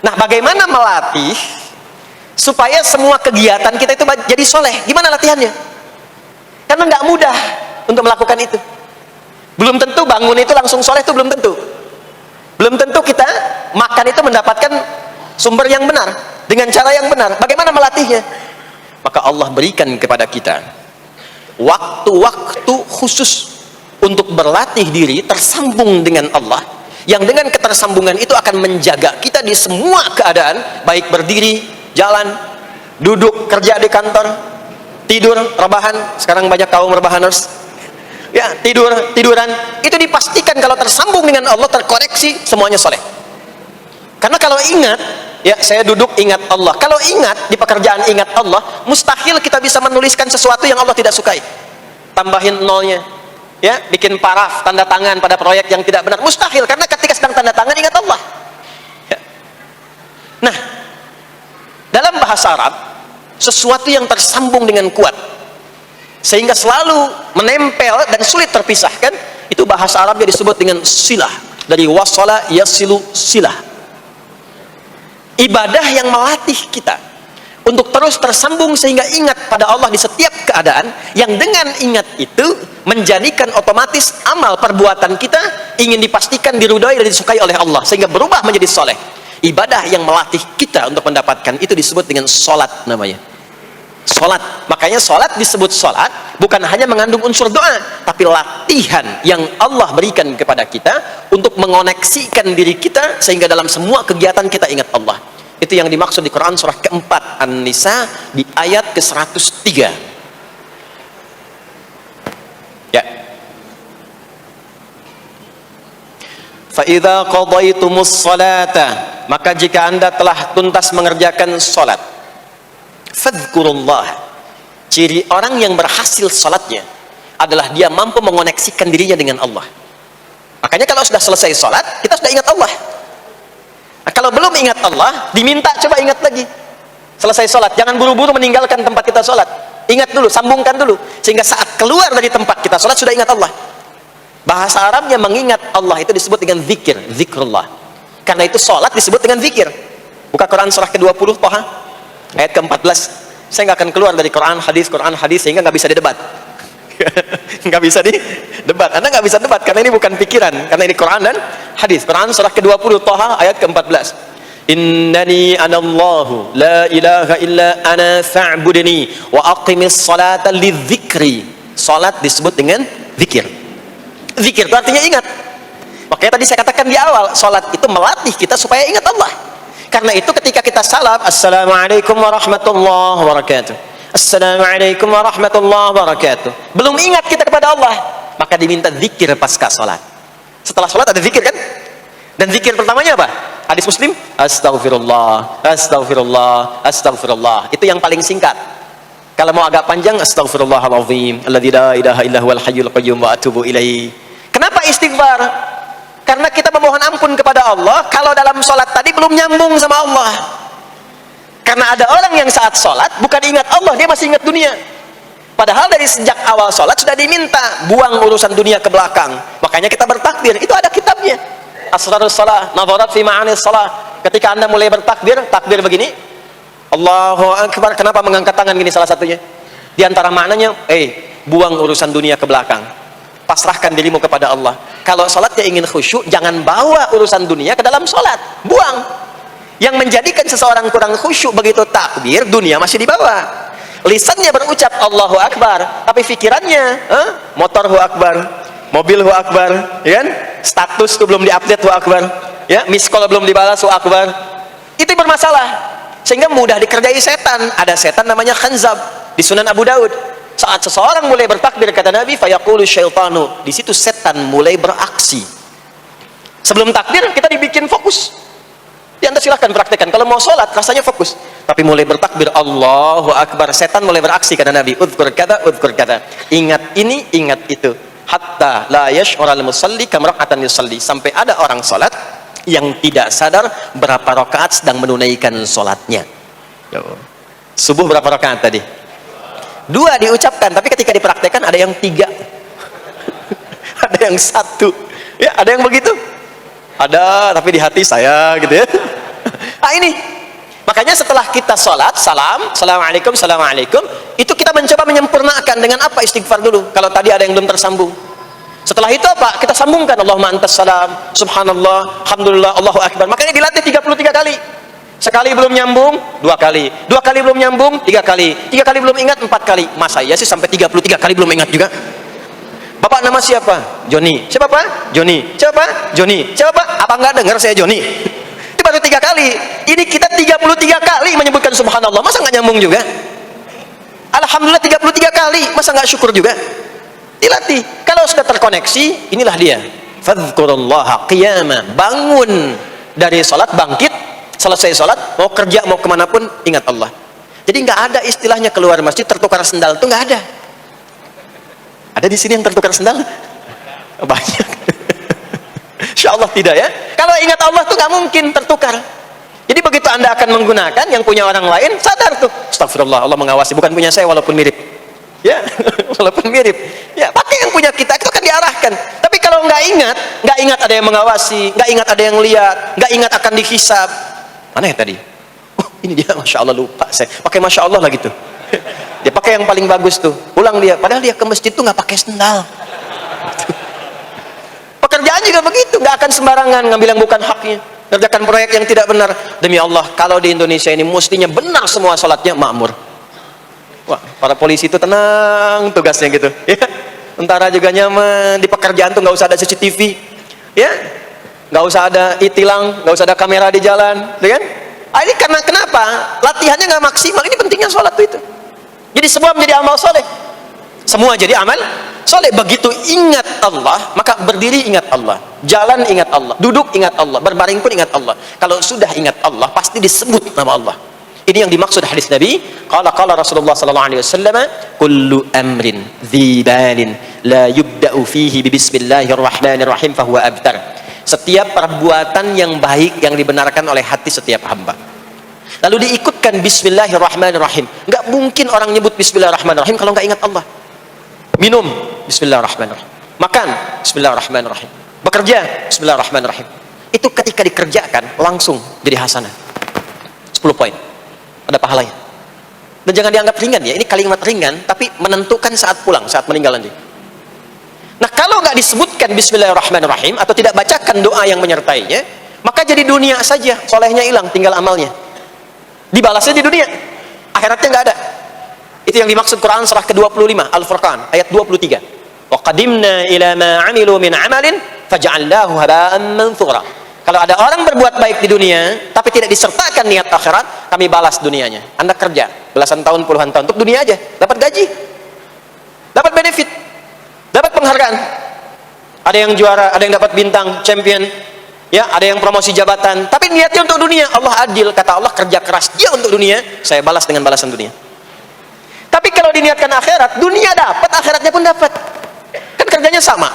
Nah, bagaimana melatih supaya semua kegiatan kita itu jadi soleh? Gimana latihannya? Karena nggak mudah untuk melakukan itu. Belum tentu bangun itu langsung soleh, itu belum tentu. Belum tentu kita makan itu mendapatkan sumber yang benar, dengan cara yang benar. Bagaimana melatihnya? Maka Allah berikan kepada kita waktu-waktu khusus untuk berlatih diri tersambung dengan Allah, yang dengan ketersambungan itu akan menjaga kita di semua keadaan, baik berdiri, jalan, duduk, kerja di kantor, tidur, rebahan. Sekarang banyak kaum rebahaners, ya, tiduran, itu dipastikan kalau tersambung dengan Allah, terkoreksi, semuanya soleh. Karena kalau ingat, ya, saya duduk ingat Allah, kalau ingat di pekerjaan ingat Allah, mustahil kita bisa menuliskan sesuatu yang Allah tidak sukai. Tambahin nolnya, ya, bikin paraf, tanda tangan pada proyek yang tidak benar, mustahil. Karena ketika sedang tanda tangan ingat Allah, ya. Nah, dalam bahasa Arab, sesuatu yang tersambung dengan kuat sehingga selalu menempel dan sulit terpisahkan, itu bahasa Arabnya disebut dengan silah. Dari wasala yasilu silah. Ibadah yang melatih kita untuk terus tersambung sehingga ingat pada Allah di setiap keadaan, yang dengan ingat itu menjadikan otomatis amal perbuatan kita ingin dipastikan diridhoi dan disukai oleh Allah, sehingga berubah menjadi soleh. Ibadah yang melatih kita untuk mendapatkan itu disebut dengan sholat namanya. Sholat. Makanya sholat disebut sholat bukan hanya mengandung unsur doa, tapi latihan yang Allah berikan kepada kita untuk mengoneksikan diri kita sehingga dalam semua kegiatan kita ingat Allah. Itu yang dimaksud di Quran surah keempat An-Nisa di ayat ke-103. Ya. فَإِذَا قَضَيْتُمُ الصَّلَاةَ, maka jika anda telah tuntas mengerjakan sholat, fadhkurullah. Ciri orang yang berhasil sholatnya adalah dia mampu mengoneksikan dirinya dengan Allah. Makanya kalau sudah selesai sholat, kita sudah ingat Allah. Nah, kalau belum ingat Allah, diminta coba ingat lagi. Selesai sholat, jangan buru-buru meninggalkan tempat kita sholat. Ingat dulu, sambungkan dulu, sehingga saat keluar dari tempat kita sholat sudah ingat Allah. Bahasa Arabnya mengingat Allah itu disebut dengan zikir, zikrullah. Karena itu sholat disebut dengan zikir. Buka Quran surah ke-20 Toha ayat ke-14. Saya nggak akan keluar dari Quran hadis sehingga nggak bisa didebat. Nggak bisa didebat. Anda nggak bisa debat karena ini bukan pikiran, karena ini Quran dan hadis. Quran surah ke-20 Toha ayat ke-14. Innani anallahu la ilaha illa ana fa'budni wa aqimis salata lidzikri. Salat disebut dengan zikir. Zikir itu artinya ingat. Makanya tadi saya katakan di awal, salat itu melatih kita supaya ingat Allah. Karena itu ketika kita salam, assalamualaikum warahmatullahi wabarakatuh, assalamualaikum warahmatullahi wabarakatuh, belum ingat kita kepada Allah, maka diminta zikir pasca salat. Setelah salat ada zikir kan? Dan zikir pertamanya apa? Hadis Muslim, astaghfirullah, astaghfirullah, astaghfirullah. Itu yang paling singkat. Kalau mau agak panjang, astaghfirullahaladzim alladzi la ilaha illa huwal hayyul qayyum wa atubu ilaihi. Kenapa istighfar? Karena kita memohon ampun kepada Allah kalau dalam sholat tadi belum nyambung sama Allah. Karena ada orang yang saat sholat bukan ingat Allah, dia masih ingat dunia. Padahal dari sejak awal sholat sudah diminta buang urusan dunia ke belakang. Makanya kita bertakbir, itu ada kitabnya. Asrarus salah, nadharat fi ma'anis salah. Ketika anda mulai bertakbir, takbir begini, Allahu Akbar. Kenapa mengangkat tangan gini salah satunya? Di antara maknanya, buang urusan dunia ke belakang. Pasrahkan dirimu kepada Allah. Kalau sholatnya ingin khusyuk, jangan bawa urusan dunia ke dalam sholat. Buang. Yang menjadikan seseorang kurang khusyuk begitu takbir, dunia masih dibawa. Lisannya berucap Allahu Akbar, tapi pikirannya motor hu akbar, mobil hu akbar, ya kan? Status tuh belum diupdate hu akbar, ya, miss call belum dibalas hu akbar. Itu bermasalah, sehingga mudah dikerjai setan. Ada setan namanya khanzab di Sunan Abu Daud. Saat seseorang mulai bertakbir, kata Nabi, fayaqulu syaitanu, di situ setan mulai beraksi. Sebelum takbir kita dibikin fokus. Di Anda silahkan praktekkan. Kalau mau sholat rasanya fokus, tapi mulai bertakbir Allahu Akbar, setan mulai beraksi, kata Nabi, udhkur kata, ingat ini, ingat itu, hatta la yash'ural musalli kamra'atan yusalli, sampai ada orang sholat yang tidak sadar berapa rakaat sedang menunaikan sholatnya. Subuh berapa rakaat tadi? 2 diucapkan, tapi ketika dipraktekkan ada yang 3 ada yang 1, ya, ada yang begitu, ada tapi di hati saya gitu ya. Nah ini makanya setelah kita sholat, assalamualaikum, itu kita mencoba menyempurnakan dengan apa? Istighfar dulu kalau tadi ada yang belum tersambung. Setelah itu apa? Kita sambungkan Allahumma antas salam, subhanallah, alhamdulillah, Allahu akbar. Makanya dilatih 33 kali. Sekali belum nyambung, 2 kali. 2 kali belum nyambung, 3 kali. 3 kali belum ingat, 4 kali. Masa ya sih sampai 33 kali belum ingat juga? Bapak nama siapa? Joni. Siapa Pak? Joni. Siapa? Joni. Siapa Pak? Apa nggak dengar saya Joni? Itu baru 3 kali. Ini kita 33 kali menyebutkan subhanallah. Masa nggak nyambung juga? Alhamdulillah 33 kali. Masa nggak syukur juga? Dilatih. Kalau sudah terkoneksi, inilah dia. Fadhkurullaha qiyama. Bangun dari sholat, bangkit. Selesai sholat, mau kerja, mau kemanapun, ingat Allah. Jadi nggak ada istilahnya keluar masjid tertukar sendal, itu nggak ada. Ada di sini yang tertukar sendal? Banyak. Insya Allah tidak ya. Kalau ingat Allah tuh nggak mungkin tertukar. Jadi begitu Anda akan menggunakan, yang punya orang lain sadar tuh. Astagfirullah, Allah mengawasi, bukan punya saya walaupun mirip. Ya, walaupun mirip. Ya, pakai yang punya kita, itu akan diarahkan. Tapi kalau nggak ingat ada yang mengawasi, nggak ingat ada yang lihat, nggak ingat akan dihisab. Mana ya tadi? Oh, ini dia, masya Allah, lupa saya. Pakai masya Allah lah gitu. Dia pakai yang paling bagus tuh. Ulang dia. Padahal dia ke masjid tuh nggak pakai sendal. Pekerjaan juga begitu, nggak akan sembarangan ngambil yang bukan haknya. Kerjakan proyek yang tidak benar. Demi Allah, kalau di Indonesia ini mestinya benar semua sholatnya, makmur. Wah, para polisi itu tenang tugasnya gitu. Ya, tentara juga nyaman. Di pekerjaan tuh nggak usah ada CCTV. Ya. Nggak usah ada e-tilang, nggak usah ada kamera di jalan, kan? Ini karena kenapa? Latihannya nggak maksimal. Ini pentingnya sholat itu. Jadi semua menjadi amal soleh. Semua jadi amal soleh. Begitu ingat Allah, maka berdiri ingat Allah, jalan ingat Allah, duduk ingat Allah, berbaring pun ingat Allah. Kalau sudah ingat Allah, pasti disebut nama Allah. Ini yang dimaksud hadis Nabi. Qala Rasulullah sallallahu alaihi wasallam, kullu amrin dhi balin la yubda'u fihi bi bismillahirrahmanirrahim fahuwa abtar. Setiap perbuatan yang baik yang dibenarkan oleh hati setiap hamba, lalu diikutkan bismillahirrahmanirrahim. Nggak mungkin orang nyebut bismillahirrahmanirrahim kalau nggak ingat Allah. Minum, bismillahirrahmanirrahim. Makan, bismillahirrahmanirrahim. Bekerja, bismillahirrahmanirrahim. Itu ketika dikerjakan langsung jadi hasanah. 10 poin. Ada pahalanya. Dan jangan dianggap ringan ya. Ini kalimat ringan tapi menentukan saat pulang, saat meninggal nanti. Nah, kalau nggak disebutkan bismillahirrahmanirrahim atau tidak bacakan doa yang menyertainya, maka jadi dunia saja, solehnya hilang, tinggal amalnya. Dibalasnya di dunia, akhiratnya nggak ada. Itu yang dimaksud Quran surah ke-25 Al-Furqan ayat 23. Wa qadimna ila ma 'amilu min 'amalin faj'alnahu haba'an manthura. Kalau ada orang berbuat baik di dunia tapi tidak disertakan niat akhirat, kami balas dunianya. Anda kerja belasan tahun, puluhan tahun untuk dunia aja, dapat gaji, dapat benefit, dapat penghargaan. Ada yang juara, ada yang dapat bintang, champion, ya, ada yang promosi jabatan, tapi niatnya untuk dunia. Allah adil, kata Allah, kerja keras dia untuk dunia, saya balas dengan balasan dunia. Tapi kalau diniatkan akhirat, dunia dapat, akhiratnya pun dapat. Kan kerjanya sama,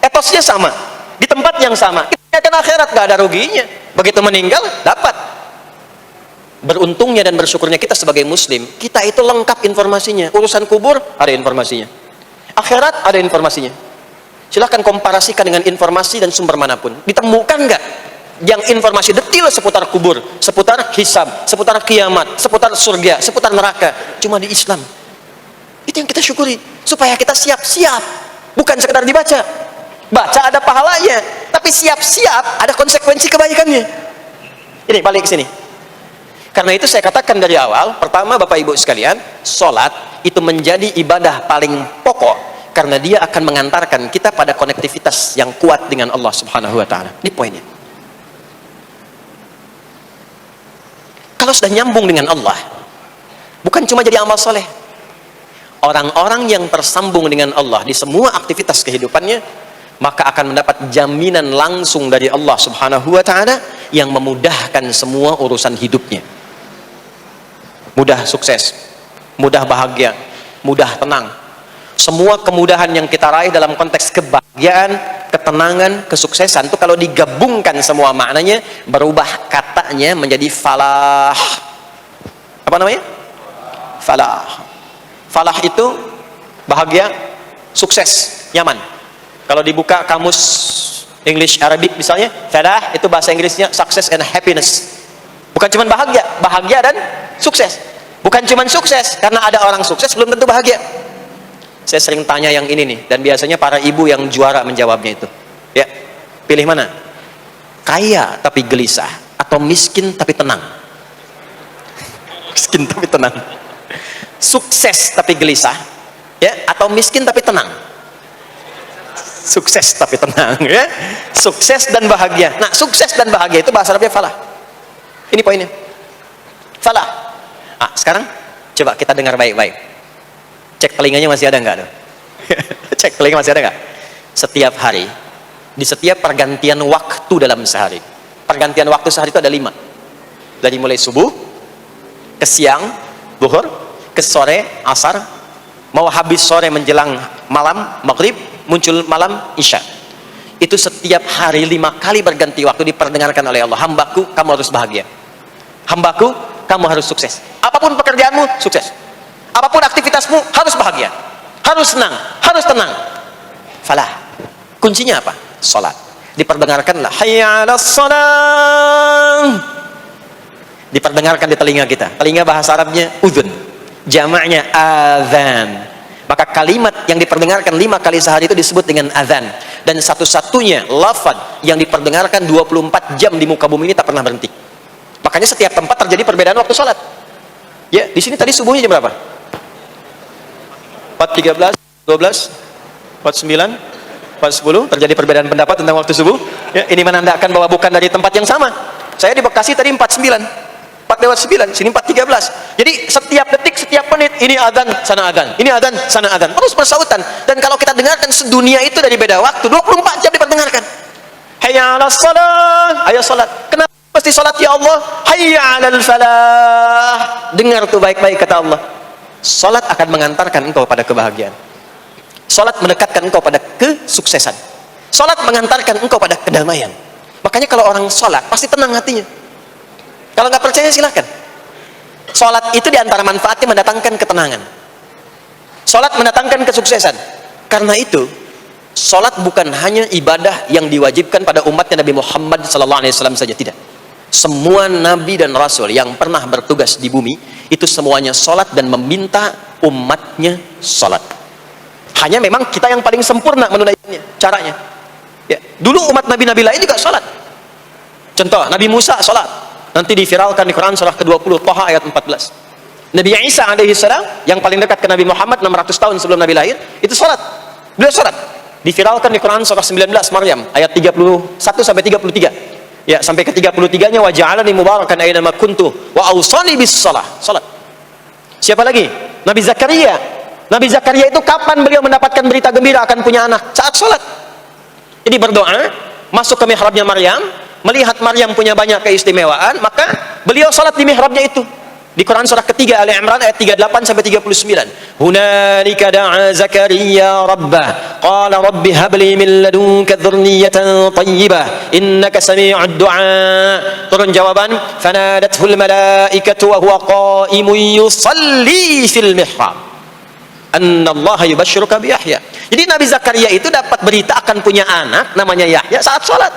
etosnya sama, di tempat yang sama. Kita niatkan akhirat, gak ada ruginya. Begitu meninggal, dapat. Beruntungnya dan bersyukurnya kita sebagai muslim, kita itu lengkap informasinya. Urusan kubur, ada informasinya. Akhirat ada informasinya. Silahkan komparasikan dengan informasi dan sumber manapun. Ditemukan nggak yang informasi detail seputar kubur, seputar hisab, seputar kiamat, seputar surga, seputar neraka? Cuma di Islam. Itu yang kita syukuri, supaya kita siap-siap. Bukan sekedar dibaca. Baca ada pahalanya, tapi siap-siap ada konsekuensi kebaikannya. Ini balik ke sini. Karena itu saya katakan dari awal, pertama Bapak Ibu sekalian, sholat itu menjadi ibadah paling pokok karena dia akan mengantarkan kita pada konektivitas yang kuat dengan Allah Subhanahu wa taala. Ini poinnya. Kalau sudah nyambung dengan Allah, bukan cuma jadi amal soleh. Orang-orang yang tersambung dengan Allah di semua aktivitas kehidupannya, maka akan mendapat jaminan langsung dari Allah Subhanahu wa ta'ala yang memudahkan semua urusan hidupnya. Mudah sukses, mudah bahagia, mudah tenang. Semua kemudahan yang kita raih dalam konteks kebahagiaan, ketenangan, kesuksesan itu kalau digabungkan semua maknanya, berubah katanya menjadi falah. Apa namanya? Falah. Falah itu bahagia, sukses, nyaman. Kalau dibuka kamus English Arabic misalnya, falah itu bahasa Inggrisnya success and happiness. Bukan cuma bahagia, bahagia dan sukses. Bukan cuma sukses, karena ada orang sukses belum tentu bahagia. Saya sering tanya yang ini nih, dan biasanya para ibu yang juara menjawabnya itu. Ya, pilih mana? Kaya tapi gelisah, atau miskin tapi tenang? Miskin tapi tenang. Sukses tapi gelisah, ya, atau miskin tapi tenang? Sukses tapi tenang, ya. Sukses dan bahagia. Nah, sukses dan bahagia itu bahasa Arabnya falah. Ini poinnya. Falah. Ah, sekarang coba kita dengar baik-baik. Cek telinganya masih ada nggak? Cek telinga masih ada nggak? Setiap hari, di setiap pergantian waktu dalam sehari. Pergantian waktu sehari itu ada 5. Dari mulai subuh, ke siang, zuhur, ke sore, asar, mau habis sore menjelang malam, maghrib, muncul malam, isya. Itu setiap hari 5 kali berganti waktu diperdengarkan oleh Allah. Hambaku, kamu harus bahagia. Hambaku, kamu harus sukses. Apapun pekerjaanmu, sukses. Apapun aktivitasmu, harus bahagia, harus senang, harus tenang. Falah. Kuncinya apa? Salat. Diperdengarkanlah hayya 'alas shalah. Diperdengarkan di telinga kita. Telinga bahasa Arabnya udhun, jamaknya adzan. Maka kalimat yang diperdengarkan 5 kali sehari itu disebut dengan adzan. Dan satu-satunya lafaz yang diperdengarkan 24 jam di muka bumi ini tak pernah berhenti. Makanya setiap tempat terjadi perbedaan waktu sholat. Ya, di sini tadi subuhnya jam berapa? 4.13, 12, 49, 4.10. Terjadi perbedaan pendapat tentang waktu subuh. Ya, ini menandakan bahwa bukan dari tempat yang sama. Saya di Bekasi tadi 49, 4:09, sini 4.13. Jadi setiap detik, setiap menit, ini adzan, sana adzan, ini adzan, sana adzan, terus bersautan. Dan kalau kita dengarkan sedunia itu dari beda waktu, 24 jam diperdengarkan. Hayya 'alas shalah, ayo salat. Kenapa mesti salat ya Allah? Hayya 'alal falah. Dengar tuh baik-baik kata Allah. Salat akan mengantarkan engkau pada kebahagiaan. Salat mendekatkan engkau pada kesuksesan. Salat mengantarkan engkau pada kedamaian. Makanya kalau orang salat pasti tenang hatinya. Kalau nggak percaya silakan. Salat itu diantara manfaatnya mendatangkan ketenangan. Salat mendatangkan kesuksesan. Karena itu, salat bukan hanya ibadah yang diwajibkan pada umatnya Nabi Muhammad SAW saja, tidak. Semua nabi dan rasul yang pernah bertugas di bumi itu semuanya salat dan meminta umatnya salat. Hanya memang kita yang paling sempurna menunaikannya, caranya. Ya, dulu umat nabi-nabi lain juga salat. Contoh, Nabi Musa salat. Nanti diviralkan di Quran surah ke-20 Thaha ayat 14. Nabi Isa alaihi salam yang paling dekat ke Nabi Muhammad 600 tahun sebelum Nabi lahir, itu salat. Beliau salat. Diviralkan di Quran surah 19 Maryam ayat 31 sampai 33. Ya, sampai ke 33-nya, wa ja'alani mubarakan aina ma kuntu wa awsani bis shalah. Salat. Siapa lagi? Nabi Zakaria. Nabi Zakaria itu kapan beliau mendapatkan berita gembira akan punya anak? Saat salat. Jadi berdoa, masuk ke mihrabnya Maryam, melihat Maryam punya banyak keistimewaan, maka beliau salat di mihrabnya itu. Di Quran surah ketiga Ali Imran ayat 38 sampai 39. Hunalika da'a Zakaria rabbah qala rabbi habli min ladunka dzurriyyatan thayyibah innaka sami'ud du'a. Turun jawaban, fanadathul malaikatu wa huwa qa'imun yusalli fil mihrab anna Allah yubashshiruka bi Yahya. Jadi Nabi Zakaria itu dapat berita akan punya anak namanya Yahya saat salat.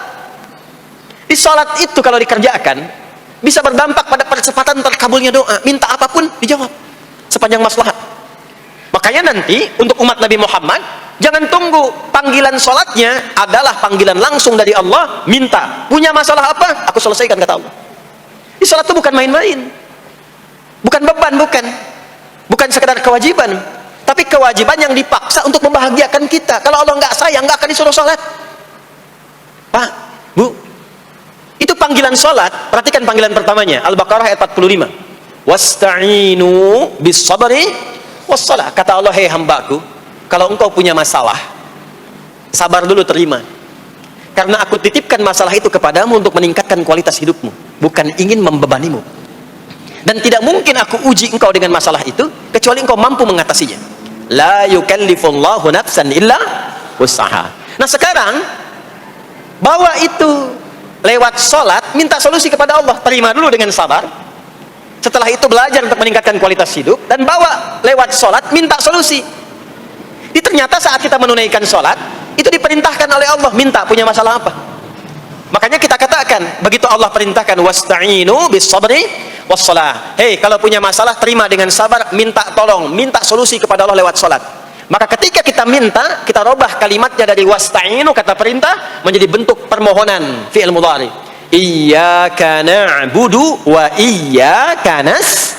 Di salat itu kalau dikerjakan bisa berdampak pada percepatan terkabulnya doa. Minta apapun dijawab sepanjang maslahat. Makanya nanti untuk umat Nabi Muhammad, jangan tunggu panggilan sholatnya adalah panggilan langsung dari Allah. Minta, punya masalah apa? Aku selesaikan, kata Allah. Di sholat itu bukan main-main, bukan beban, bukan sekedar kewajiban, tapi kewajiban yang dipaksa untuk membahagiakan kita. Kalau Allah nggak sayang, nggak akan disuruh sholat. Pak, Bu, itu panggilan salat, perhatikan panggilan pertamanya, Al-Baqarah ayat 45. Wasta'inu bis sabri was salah. Kata Allah, hei hambaku, kalau engkau punya masalah, sabar dulu, terima. Karena aku titipkan masalah itu kepadamu untuk meningkatkan kualitas hidupmu, bukan ingin membebanimu. Dan tidak mungkin aku uji engkau dengan masalah itu kecuali engkau mampu mengatasinya. La yukallifullahu nafsan illa wus'aha. Nah sekarang bawa itu lewat sholat, minta solusi kepada Allah, terima dulu dengan sabar. Setelah itu belajar untuk meningkatkan kualitas hidup, dan bawa lewat sholat, minta solusi. Jadi ternyata saat kita menunaikan sholat, itu diperintahkan oleh Allah, minta punya masalah apa. Makanya kita katakan, begitu Allah perintahkan, wasta'inu bis sabri was salah. Hei, kalau punya masalah, terima dengan sabar, minta tolong, minta solusi kepada Allah lewat sholat. Maka ketika kita minta, kita robah kalimatnya dari wasta'inu, kata perintah, menjadi bentuk permohonan, fi'il mudhari. Iyyaka na'budu wa iyyaka nas.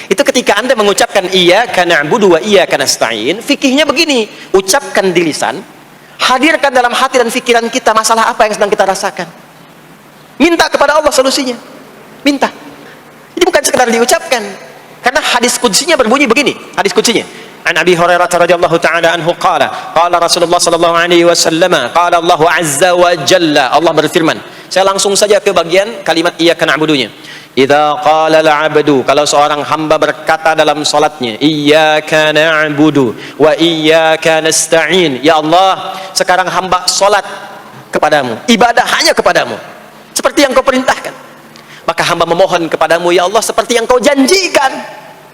Itu ketika Anda mengucapkan iyyaka na'budu wa iyyaka nasta'in, fikihnya begini, ucapkan di lisan, hadirkan dalam hati dan pikiran kita masalah apa yang sedang kita rasakan. Minta kepada Allah solusinya. Minta. Jadi bukan sekedar diucapkan. Karena hadis qudsinya berbunyi begini, hadis qudsinya. An Abi Hurairah radhiyallahu ta'ala anhu qala Rasulullah sallallahu alaihi wasallam, qala Allah azza wa jalla, Allah berfirman. Saya langsung saja ke bagian kalimat iyyaka na'budunya. Idza qala al-'abdu, kalau seorang hamba berkata dalam salatnya, iyyaka na'budu wa iyyaka nasta'in, ya Allah, sekarang hamba salat kepadamu, ibadah hanya kepadamu, seperti yang kau perintahkan. Maka hamba memohon kepadamu, ya Allah, seperti yang kau janjikan.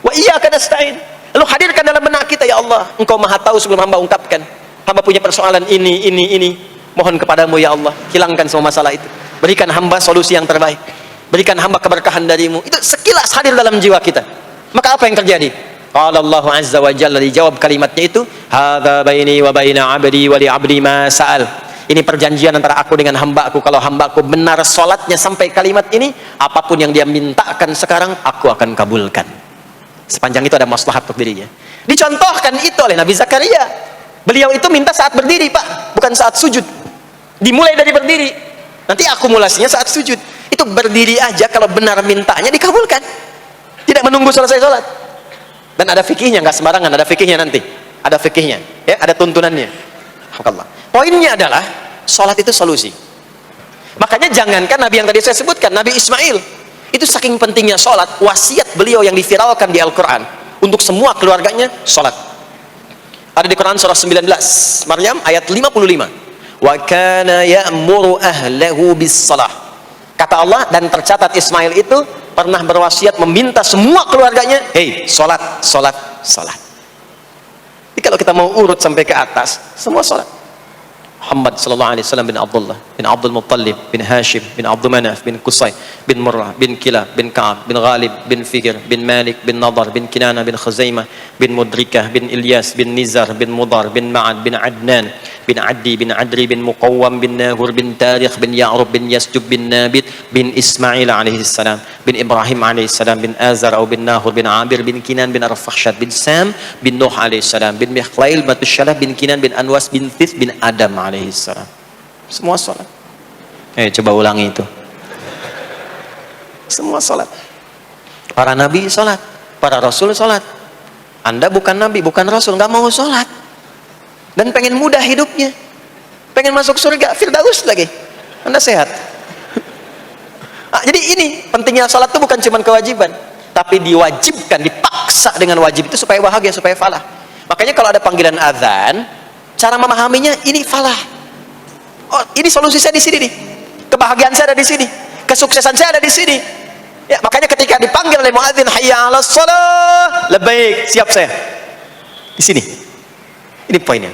Wa iyyaka nasta'in. Lalu hadirkan dalam benak kita, ya Allah, engkau maha tahu sebelum hamba ungkapkan. Hamba punya persoalan ini. Mohon kepadamu, ya Allah, hilangkan semua masalah itu. Berikan hamba solusi yang terbaik. Berikan hamba keberkahan darimu. Itu sekilas hadir dalam jiwa kita. Maka apa yang terjadi? Qala Allah azza wa jalla, dijawab kalimatnya itu, hadza baini wa baina 'abdi wa li 'abdi ma sa'al. Ini perjanjian antara aku dengan hambaku. Kalau hambaku benar salatnya sampai kalimat ini, apapun yang dia mintakan sekarang, aku akan kabulkan. Sepanjang itu ada maslahat untuk dirinya. Dicontohkan itu oleh Nabi Zakaria. Beliau itu minta saat berdiri, Pak, bukan saat sujud. Dimulai dari berdiri. Nanti akumulasinya saat sujud. Itu berdiri aja, kalau benar mintanya dikabulkan. Tidak menunggu selesai sholat. Dan ada fikihnya, nggak sembarangan, ada fikihnya nanti. Ada fikihnya, ya, ada tuntunannya. Alhamdulillah. Poinnya adalah sholat itu solusi. Makanya jangankan Nabi yang tadi saya sebutkan, Nabi Ismail. Itu saking pentingnya sholat, wasiat beliau yang diviralkan di Al-Quran untuk semua keluarganya, sholat. Ada di Quran surah 19 Maryam ayat 55. Wa kana ya'muru ahlahu bis salah. Kata Allah, dan tercatat Ismail itu pernah berwasiat meminta semua keluarganya, hei, sholat, sholat, sholat. Jadi kalau kita mau urut sampai ke atas, semua sholat. Muhammad sallallahu alaihi wasallam bin Abdullah bin Abdul Muttalib bin Hashim bin Abdul Manaf bin Qusay bin Murrah bin Kilab bin Ka'ab bin Ghalib bin Fikir bin Malik bin Nadar bin Kinana bin Khuzaimah bin Mudrikah bin Ilyas bin Nizar bin Mudar bin Ma'ad bin Adnan bin Addi bin Adri bin Muqawwam bin Nahur bin Tarikh bin Ya'rub bin Yasjub bin Nabit bin Ismail alaihi salam bin Ibrahim alaihi salam bin Azar atau bin Nahur bin Abir bin Kinan bin Arfakhshad bin Sam bin Nuh alaihi salam bin Mikhlail bin Syalah bin Kinan bin Anwas bin Thith bin Adam alaihi salam. Semua salat. Coba ulangi itu. Semua salat. Para nabi salat, para rasul salat. Anda bukan nabi, bukan rasul, nggak mau salat. Dan pengen mudah hidupnya. Pengen masuk surga, Firdaus lagi. Anda sehat. Jadi ini pentingnya salat itu bukan cuma kewajiban, tapi diwajibkan, dipaksa dengan wajib itu supaya bahagia, supaya falah. Makanya kalau ada panggilan azan, cara memahaminya ini falah. Oh, ini solusi saya di sini nih. Kebahagiaan saya ada di sini. Kesuksesan saya ada di sini. Ya, makanya ketika dipanggil oleh muadzin, hayya 'alas shalah, labbaik, siap saya. Di sini. Ini poinnya.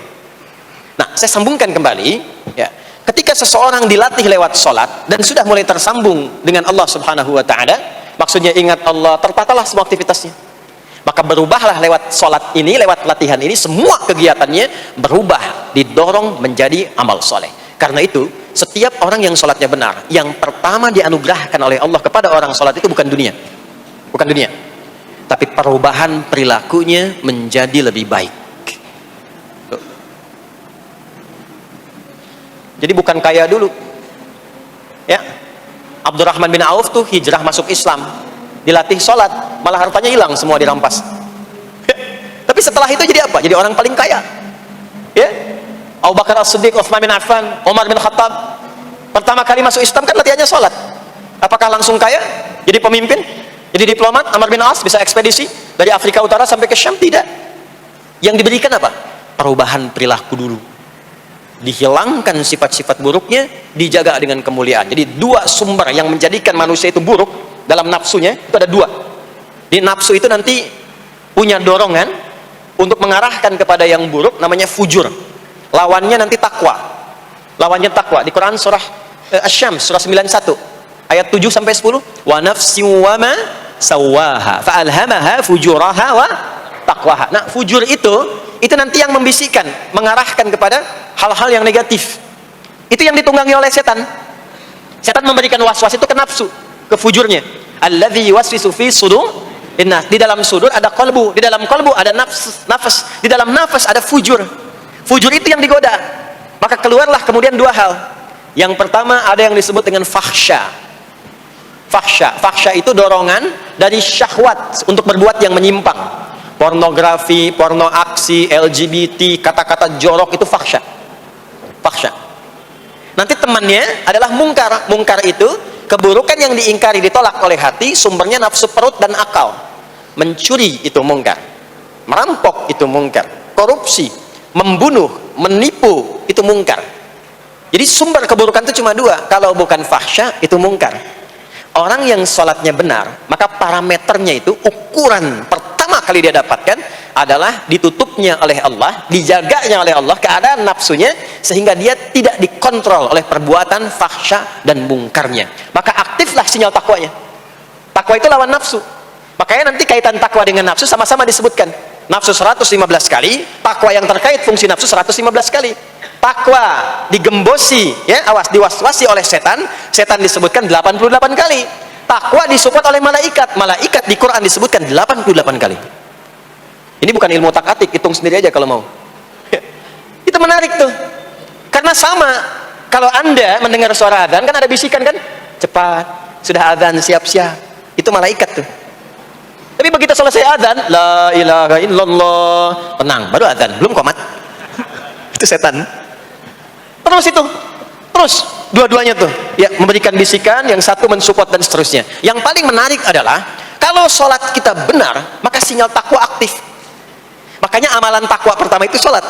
Nah, saya sambungkan kembali, ya. Ketika seseorang dilatih lewat salat dan sudah mulai tersambung dengan Allah Subhanahu wa taala, maksudnya ingat Allah, tertatalah semua aktivitasnya. Maka berubahlah lewat salat ini, lewat latihan ini, semua kegiatannya berubah, didorong menjadi amal soleh. Karena itu, setiap orang yang sholatnya benar, yang pertama dianugerahkan oleh Allah kepada orang sholat itu bukan dunia. Bukan dunia. Tapi perubahan perilakunya menjadi lebih baik. Jadi bukan kaya dulu. Ya. Abdurrahman bin Auf tuh hijrah masuk Islam, dilatih sholat, malah hartanya hilang semua dirampas. Tapi setelah itu jadi apa? Jadi orang paling kaya. Ya, Abu Bakar As-Siddiq, Utsman bin Affan, Umar bin Khattab, pertama kali masuk Islam kan latihannya sholat. Apakah langsung kaya? Jadi pemimpin? Jadi diplomat? Amr bin As bisa ekspedisi dari Afrika Utara sampai ke Syam? Tidak. Yang diberikan apa? Perubahan perilaku dulu. Dihilangkan sifat-sifat buruknya, dijaga dengan kemuliaan. Jadi dua sumber yang menjadikan manusia itu buruk dalam nafsunya itu ada dua. Di nafsu itu nanti punya dorongan untuk mengarahkan kepada yang buruk, namanya fujur. Lawannya nanti takwa. Lawannya takwa. Di Quran surah Asy-Syams surah 91 ayat 7 sampai 10. Wa nafsin wa ma sawaha fa alhamaha fujuraha wa taqwaha. Nah, fujur itu nanti yang membisikkan, mengarahkan kepada hal-hal yang negatif. Itu yang ditunggangi oleh setan. Setan memberikan waswas itu ke nafsu, ke fujurnya. Alladzi yuwaswisu fi sudur. Di dalam sudur ada qalbu, di dalam qalbu ada nafas, di dalam nafas ada fujur. Fujur itu yang digoda. Maka keluarlah kemudian dua hal. Yang pertama ada yang disebut dengan fahsya. Fahsya itu dorongan dari syahwat untuk berbuat yang menyimpang. Pornografi, porno aksi, LGBT, kata-kata jorok itu fahsya. Nanti temannya adalah mungkar. Mungkar itu keburukan yang diingkari, ditolak oleh hati, sumbernya nafsu perut dan akal. Mencuri itu mungkar, merampok itu mungkar, korupsi, membunuh, menipu itu mungkar. Jadi sumber keburukan itu cuma dua. Kalau bukan fahsya itu mungkar. Orang yang sholatnya benar, maka parameternya itu, ukuran pertama kali dia dapatkan adalah ditutupnya oleh Allah, dijaganya oleh Allah keadaan nafsunya, sehingga dia tidak dikontrol oleh perbuatan fahsya dan mungkarnya. Maka aktiflah sinyal takwanya. Takwa itu lawan nafsu. Makanya nanti kaitan takwa dengan nafsu sama-sama disebutkan. Nafsu 115 kali, takwa yang terkait fungsi nafsu 115 kali. Takwa digembosi, ya, awas, diwaswasi oleh setan, setan disebutkan 88 kali. Takwa disupport oleh malaikat, malaikat di Quran disebutkan 88 kali. Ini bukan ilmu tak-atik, hitung sendiri aja kalau mau. Itu menarik tuh. Karena sama, kalau Anda mendengar suara adzan kan ada bisikan kan? Cepat, sudah adzan, siap-siap. Itu malaikat tuh. Tapi begitu selesai adzan, la ilaha illallah, tenang, baru adzan, belum qomat. Itu setan. Terus dua-duanya tuh ya memberikan bisikan, yang satu mensupport dan seterusnya. Yang paling menarik adalah kalau sholat kita benar, maka sinyal takwa aktif. Makanya amalan takwa pertama itu sholat.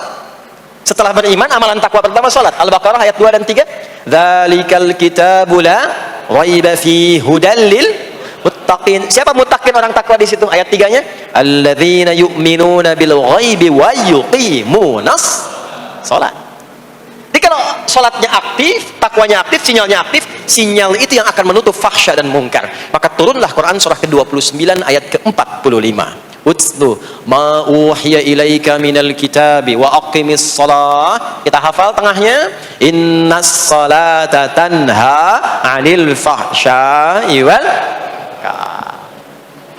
Setelah beriman, amalan takwa pertama sholat. Al-Baqarah ayat 2 dan 3. Dzalikal kitabu la raiba fi hudal lil muttaqin. Siapa muttaqin, orang takwa di situ? Ayat 3-nya, alladzina yu'minuna bil ghaibi wa yuqimunas sholat. Jadi kalau sholatnya aktif, takwanya aktif, sinyalnya aktif, sinyal itu yang akan menutup fahsya dan mungkar. Maka turunlah Quran surah ke-29 ayat ke-45. Utslu ma uhiya ilaika minal kitabi wa aqimis shalah. Kita hafal tengahnya, innas salata tanha 'anil fahsya'i wal munkar.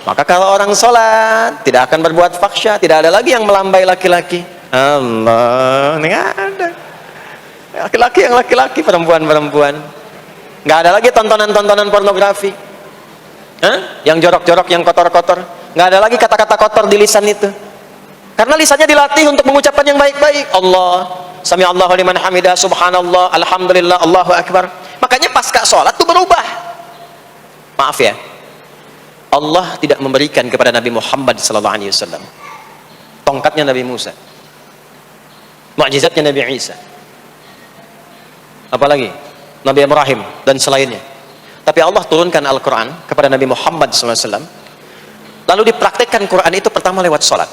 Maka kalau orang sholat tidak akan berbuat fahsya, tidak ada lagi yang melambai laki-laki. Allah, enggak ada. Laki-laki yang laki-laki, perempuan-perempuan. Nggak ada lagi tontonan-tontonan pornografi. Yang jorok-jorok, yang kotor-kotor. Nggak ada lagi kata-kata kotor di lisan itu. Karena lisannya dilatih untuk mengucapkan yang baik-baik. Allah, sami Allahu liman hamidah, subhanallah, alhamdulillah, Allahu akbar. Makanya pasca sholat itu berubah. Maaf ya, Allah tidak memberikan kepada Nabi Muhammad SAW tongkatnya Nabi Musa, mukjizatnya Nabi Isa, apalagi Nabi Ibrahim dan selainnya. Tapi Allah turunkan Al-Quran kepada Nabi Muhammad SAW, lalu dipraktekkan Quran itu pertama lewat sholat.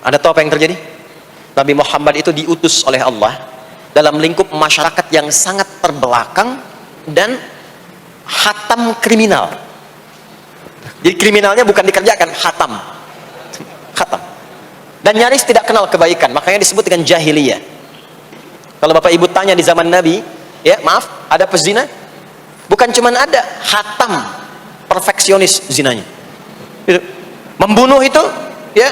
Anda tahu apa yang terjadi? Nabi Muhammad itu diutus oleh Allah dalam lingkup masyarakat yang sangat terbelakang dan hatam kriminal. Jadi kriminalnya bukan dikerjakan, hatam. Dan nyaris tidak kenal kebaikan, makanya disebut dengan jahiliyah. Kalau Bapak Ibu tanya di zaman Nabi, ya maaf, ada pezina? Bukan cuman ada, hatam, perfeksionis zinanya. Membunuh itu, ya,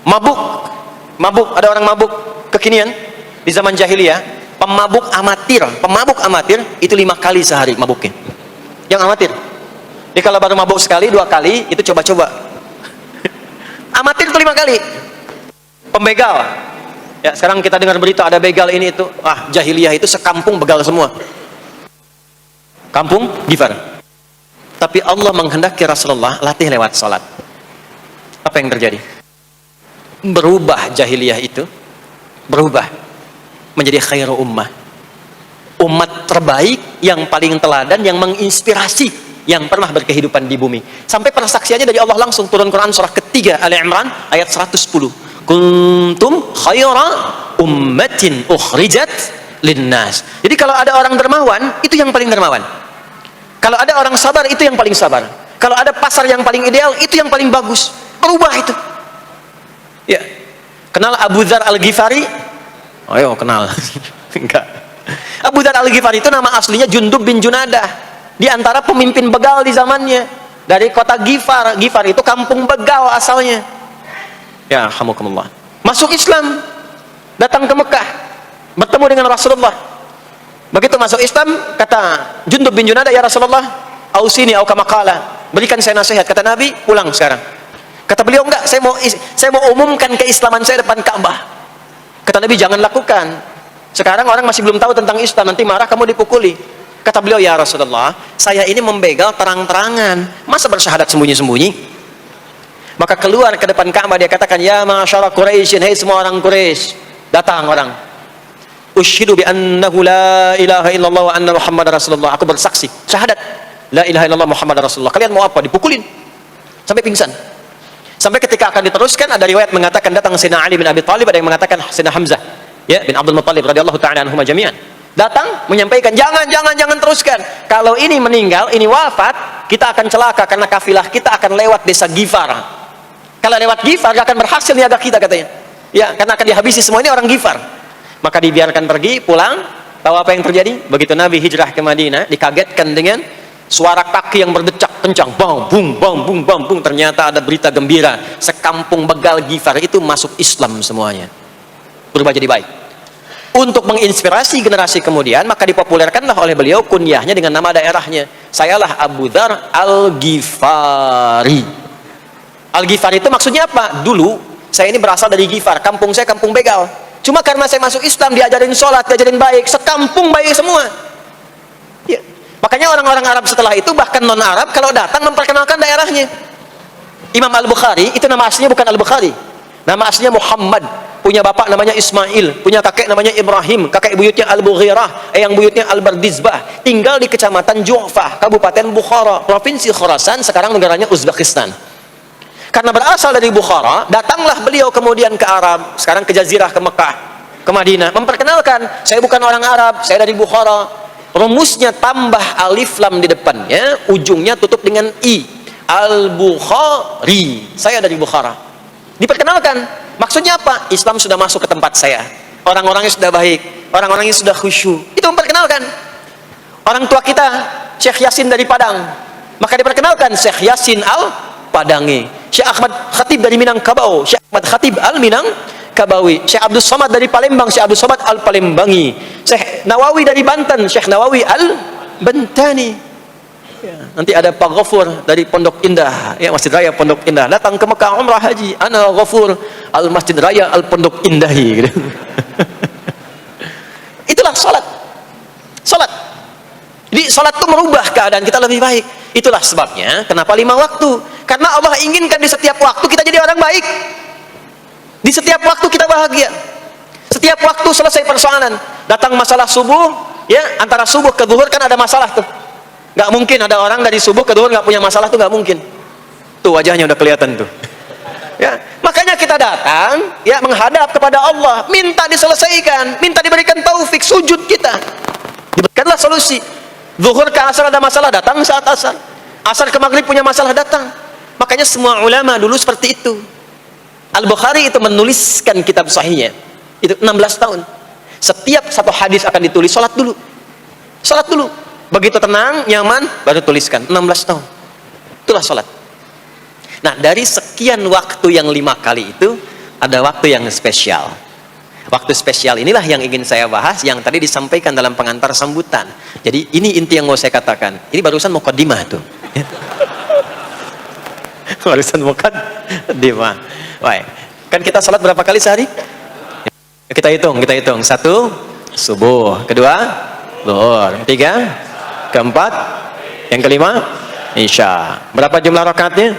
mabuk, ada orang mabuk kekinian di zaman jahiliyah, pemabuk amatir itu 5 kali sehari mabuknya. Yang amatir. Jadi kalau baru mabuk sekali, 2 kali, itu coba-coba. Amatir itu 5 kali. Pembegal. Ya, sekarang kita dengar berita ada begal ini itu. Ah, jahiliyah itu sekampung begal semua. Kampung Gifar. Tapi Allah menghendaki Rasulullah latih lewat salat. Apa yang terjadi? Berubah jahiliyah itu, berubah menjadi khairu ummah. Umat terbaik yang paling teladan, yang menginspirasi, yang pernah berkehidupan di bumi. Sampai persaksiannya dari Allah langsung turun Quran surah ketiga Ali Imran ayat 110. Kuntum khaira ummatin ukhrijat linnas. Jadi kalau ada orang dermawan, itu yang paling dermawan. Kalau ada orang sabar, itu yang paling sabar. Kalau ada pasar yang paling ideal, itu yang paling bagus. Berubah itu. Ya. Kenal Abu Dzar Al-Ghifari? Ayo kenal. Enggak. Abu Dzar Al-Ghifari itu nama aslinya Jundub bin Junadah. Di antara pemimpin begal di zamannya. Dari kota Ghifar. Ghifar itu kampung begal asalnya. Ya, alhamdulillah. Masuk Islam. Datang ke Mekah. Bertemu dengan Rasulullah. Begitu masuk Islam, kata Jundub bin Junadah, ya Rasulullah, ausini au kama qala, berikan saya nasihat. Kata Nabi, pulang sekarang. Kata beliau, enggak, saya mau umumkan keislaman saya depan Ka'bah. Kata Nabi, jangan lakukan. Sekarang orang masih belum tahu tentang Islam, nanti marah kamu dipukuli. Kata beliau, ya Rasulullah, saya ini membegal terang-terangan, masa bersyahadat sembunyi-sembunyi? Maka keluar ke depan Ka'bah, dia katakan, ya ma'asyara Quraisyin, hai semua orang Quraisy. Datang orang. Ushidu bi annahu la ilaha illallah wa anna Muhammadar Rasulullah. Aku bersaksi, syahadat la ilaha illallah Muhammadar Rasulullah. Kalian mau apa? Dipukulin sampai pingsan. Sampai ketika akan diteruskan, ada riwayat mengatakan datang Sayyidina Ali bin Abi Thalib, ada yang mengatakan Sayyidina Hamzah ya bin Abdul Muttalib radhiyallahu ta'ala anhum jami'an. Datang menyampaikan, jangan teruskan. Kalau ini meninggal, ini wafat, kita akan celaka karena kafilah kita akan lewat desa Ghifar. Kalau lewat Ghifar gak akan berhasil niaga kita katanya. Ya, karena akan dihabisi semua ini orang Ghifar. Maka dibiarkan pergi, pulang. Tahu apa yang terjadi? Begitu Nabi hijrah ke Madinah, dikagetkan dengan suara kaki yang berdecak kencang, bang, bung, bang, bung, bang, bung. Ternyata ada berita gembira, sekampung begal Ghifar itu masuk Islam semuanya, berubah jadi baik. Untuk menginspirasi generasi kemudian, maka dipopulerkanlah oleh beliau kunyahnya dengan nama daerahnya. Sayalah Abu Dzar Al-Ghifari. Al-Ghifari itu maksudnya apa? Dulu saya ini berasal dari Ghifar, kampung saya kampung begal. Cuma karena saya masuk Islam, diajarin sholat, diajarin baik, sekampung baik semua. Ya. Makanya orang-orang Arab setelah itu, bahkan non-Arab, kalau datang memperkenalkan daerahnya. Imam Al-Bukhari, itu nama aslinya bukan Al-Bukhari. Nama aslinya Muhammad. Punya bapak namanya Ismail, punya kakek namanya Ibrahim, kakek buyutnya Al-Bughirah, yang buyutnya Al-Bardizbah. Tinggal di kecamatan Ju'fah, Kabupaten Bukhara, Provinsi Khorasan, sekarang negaranya Uzbekistan. Karena berasal dari Bukhara, datanglah beliau kemudian ke Arab, sekarang ke Jazirah, ke Mekah, ke Madinah, memperkenalkan, saya bukan orang Arab, saya dari Bukhara. Rumusnya tambah alif lam di depannya, ujungnya tutup dengan i. Al-Bukhari, saya dari Bukhara. Diperkenalkan, maksudnya apa? Islam sudah masuk ke tempat saya, orang-orangnya sudah baik, orangorangnya sudah khusyuk. Itu memperkenalkan. Orang tua kita, Syekh Yasin dari Padang, maka diperkenalkan Syekh Yasin Al-Padangi. Syekh Ahmad Khatib dari Minangkabau, Syekh Ahmad Khatib Al-Minangkabawi. Syekh Abdul Somad dari Palembang, Syekh Abdul Somad Al-Palembangi. Syekh Nawawi dari Banten, Syekh Nawawi Al-Bantani. Ya, nanti ada Pak Ghafur dari Pondok Indah, ya Masjid Raya Pondok Indah. Datang ke Mekah umrah haji, ana Ghafur Al-Masjid Raya Al-Pondok Indahi. Gitu. Itulah salat. Salat. Jadi salat itu merubah keadaan kita lebih baik. Itulah sebabnya kenapa 5 waktu. Karena Allah inginkan di setiap waktu kita jadi orang baik. Di setiap waktu kita bahagia. Setiap waktu selesai persoalan. Datang masalah subuh, ya antara subuh ke zuhur kan ada masalah tuh. Gak mungkin ada orang dari subuh ke zuhur gak punya masalah tuh, gak mungkin. Tuh wajahnya udah kelihatan tuh. Ya, makanya kita datang, ya menghadap kepada Allah, minta diselesaikan, minta diberikan taufik, sujud kita. Diberikanlah solusi. Zuhur ke asar ada masalah, datang saat asar. Asar ke maghrib punya masalah, datang. Makanya semua ulama dulu seperti itu. Al-Bukhari itu menuliskan kitab sahihnya itu 16 tahun. Setiap satu hadis akan ditulis, sholat dulu. Sholat dulu. Begitu tenang, nyaman, baru tuliskan. 16 tahun. Itulah sholat. Nah, dari sekian waktu yang 5 kali itu, ada waktu yang spesial. Waktu spesial inilah yang ingin saya bahas, yang tadi disampaikan dalam pengantar sambutan. Jadi ini inti yang mau saya katakan. Ini barusan muqaddimah tuh. Barusan muqaddimah. Baik. Kan kita salat berapa kali sehari? Kita hitung. Satu, subuh. Kedua, zuhur. Tiga, keempat, yang kelima, isya. Berapa jumlah rakaatnya?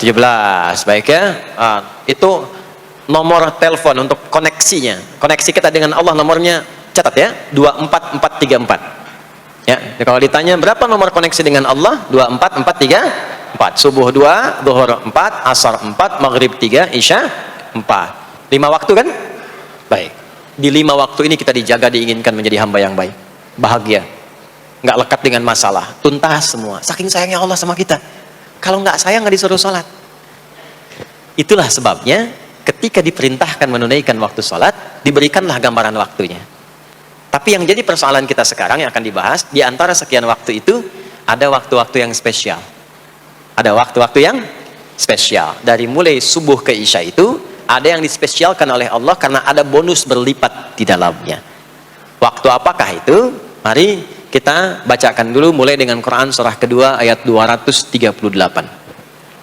17. Baik ya. Itu nomor telepon untuk koneksinya. Koneksi kita dengan Allah nomornya catat ya, 24434. Ya, kalau ditanya berapa nomor koneksi dengan Allah? 24434. Subuh 2, zuhur 4, asar 4, maghrib 3, isya 4. 5 waktu kan? Baik. Di 5 waktu ini kita dijaga, diinginkan menjadi hamba yang baik, bahagia, nggak lekat dengan masalah, tuntas semua. Saking sayangnya Allah sama kita. Kalau nggak sayang nggak disuruh sholat. Itulah sebabnya ketika diperintahkan menunaikan waktu sholat, diberikanlah gambaran waktunya. Tapi yang jadi persoalan kita sekarang yang akan dibahas, di antara sekian waktu itu, ada waktu-waktu yang spesial. Ada waktu-waktu yang spesial. Dari mulai subuh ke isya itu, ada yang dispesialkan oleh Allah karena ada bonus berlipat di dalamnya. Waktu apakah itu? Mari kita bacakan dulu mulai dengan Quran surah kedua ayat 238.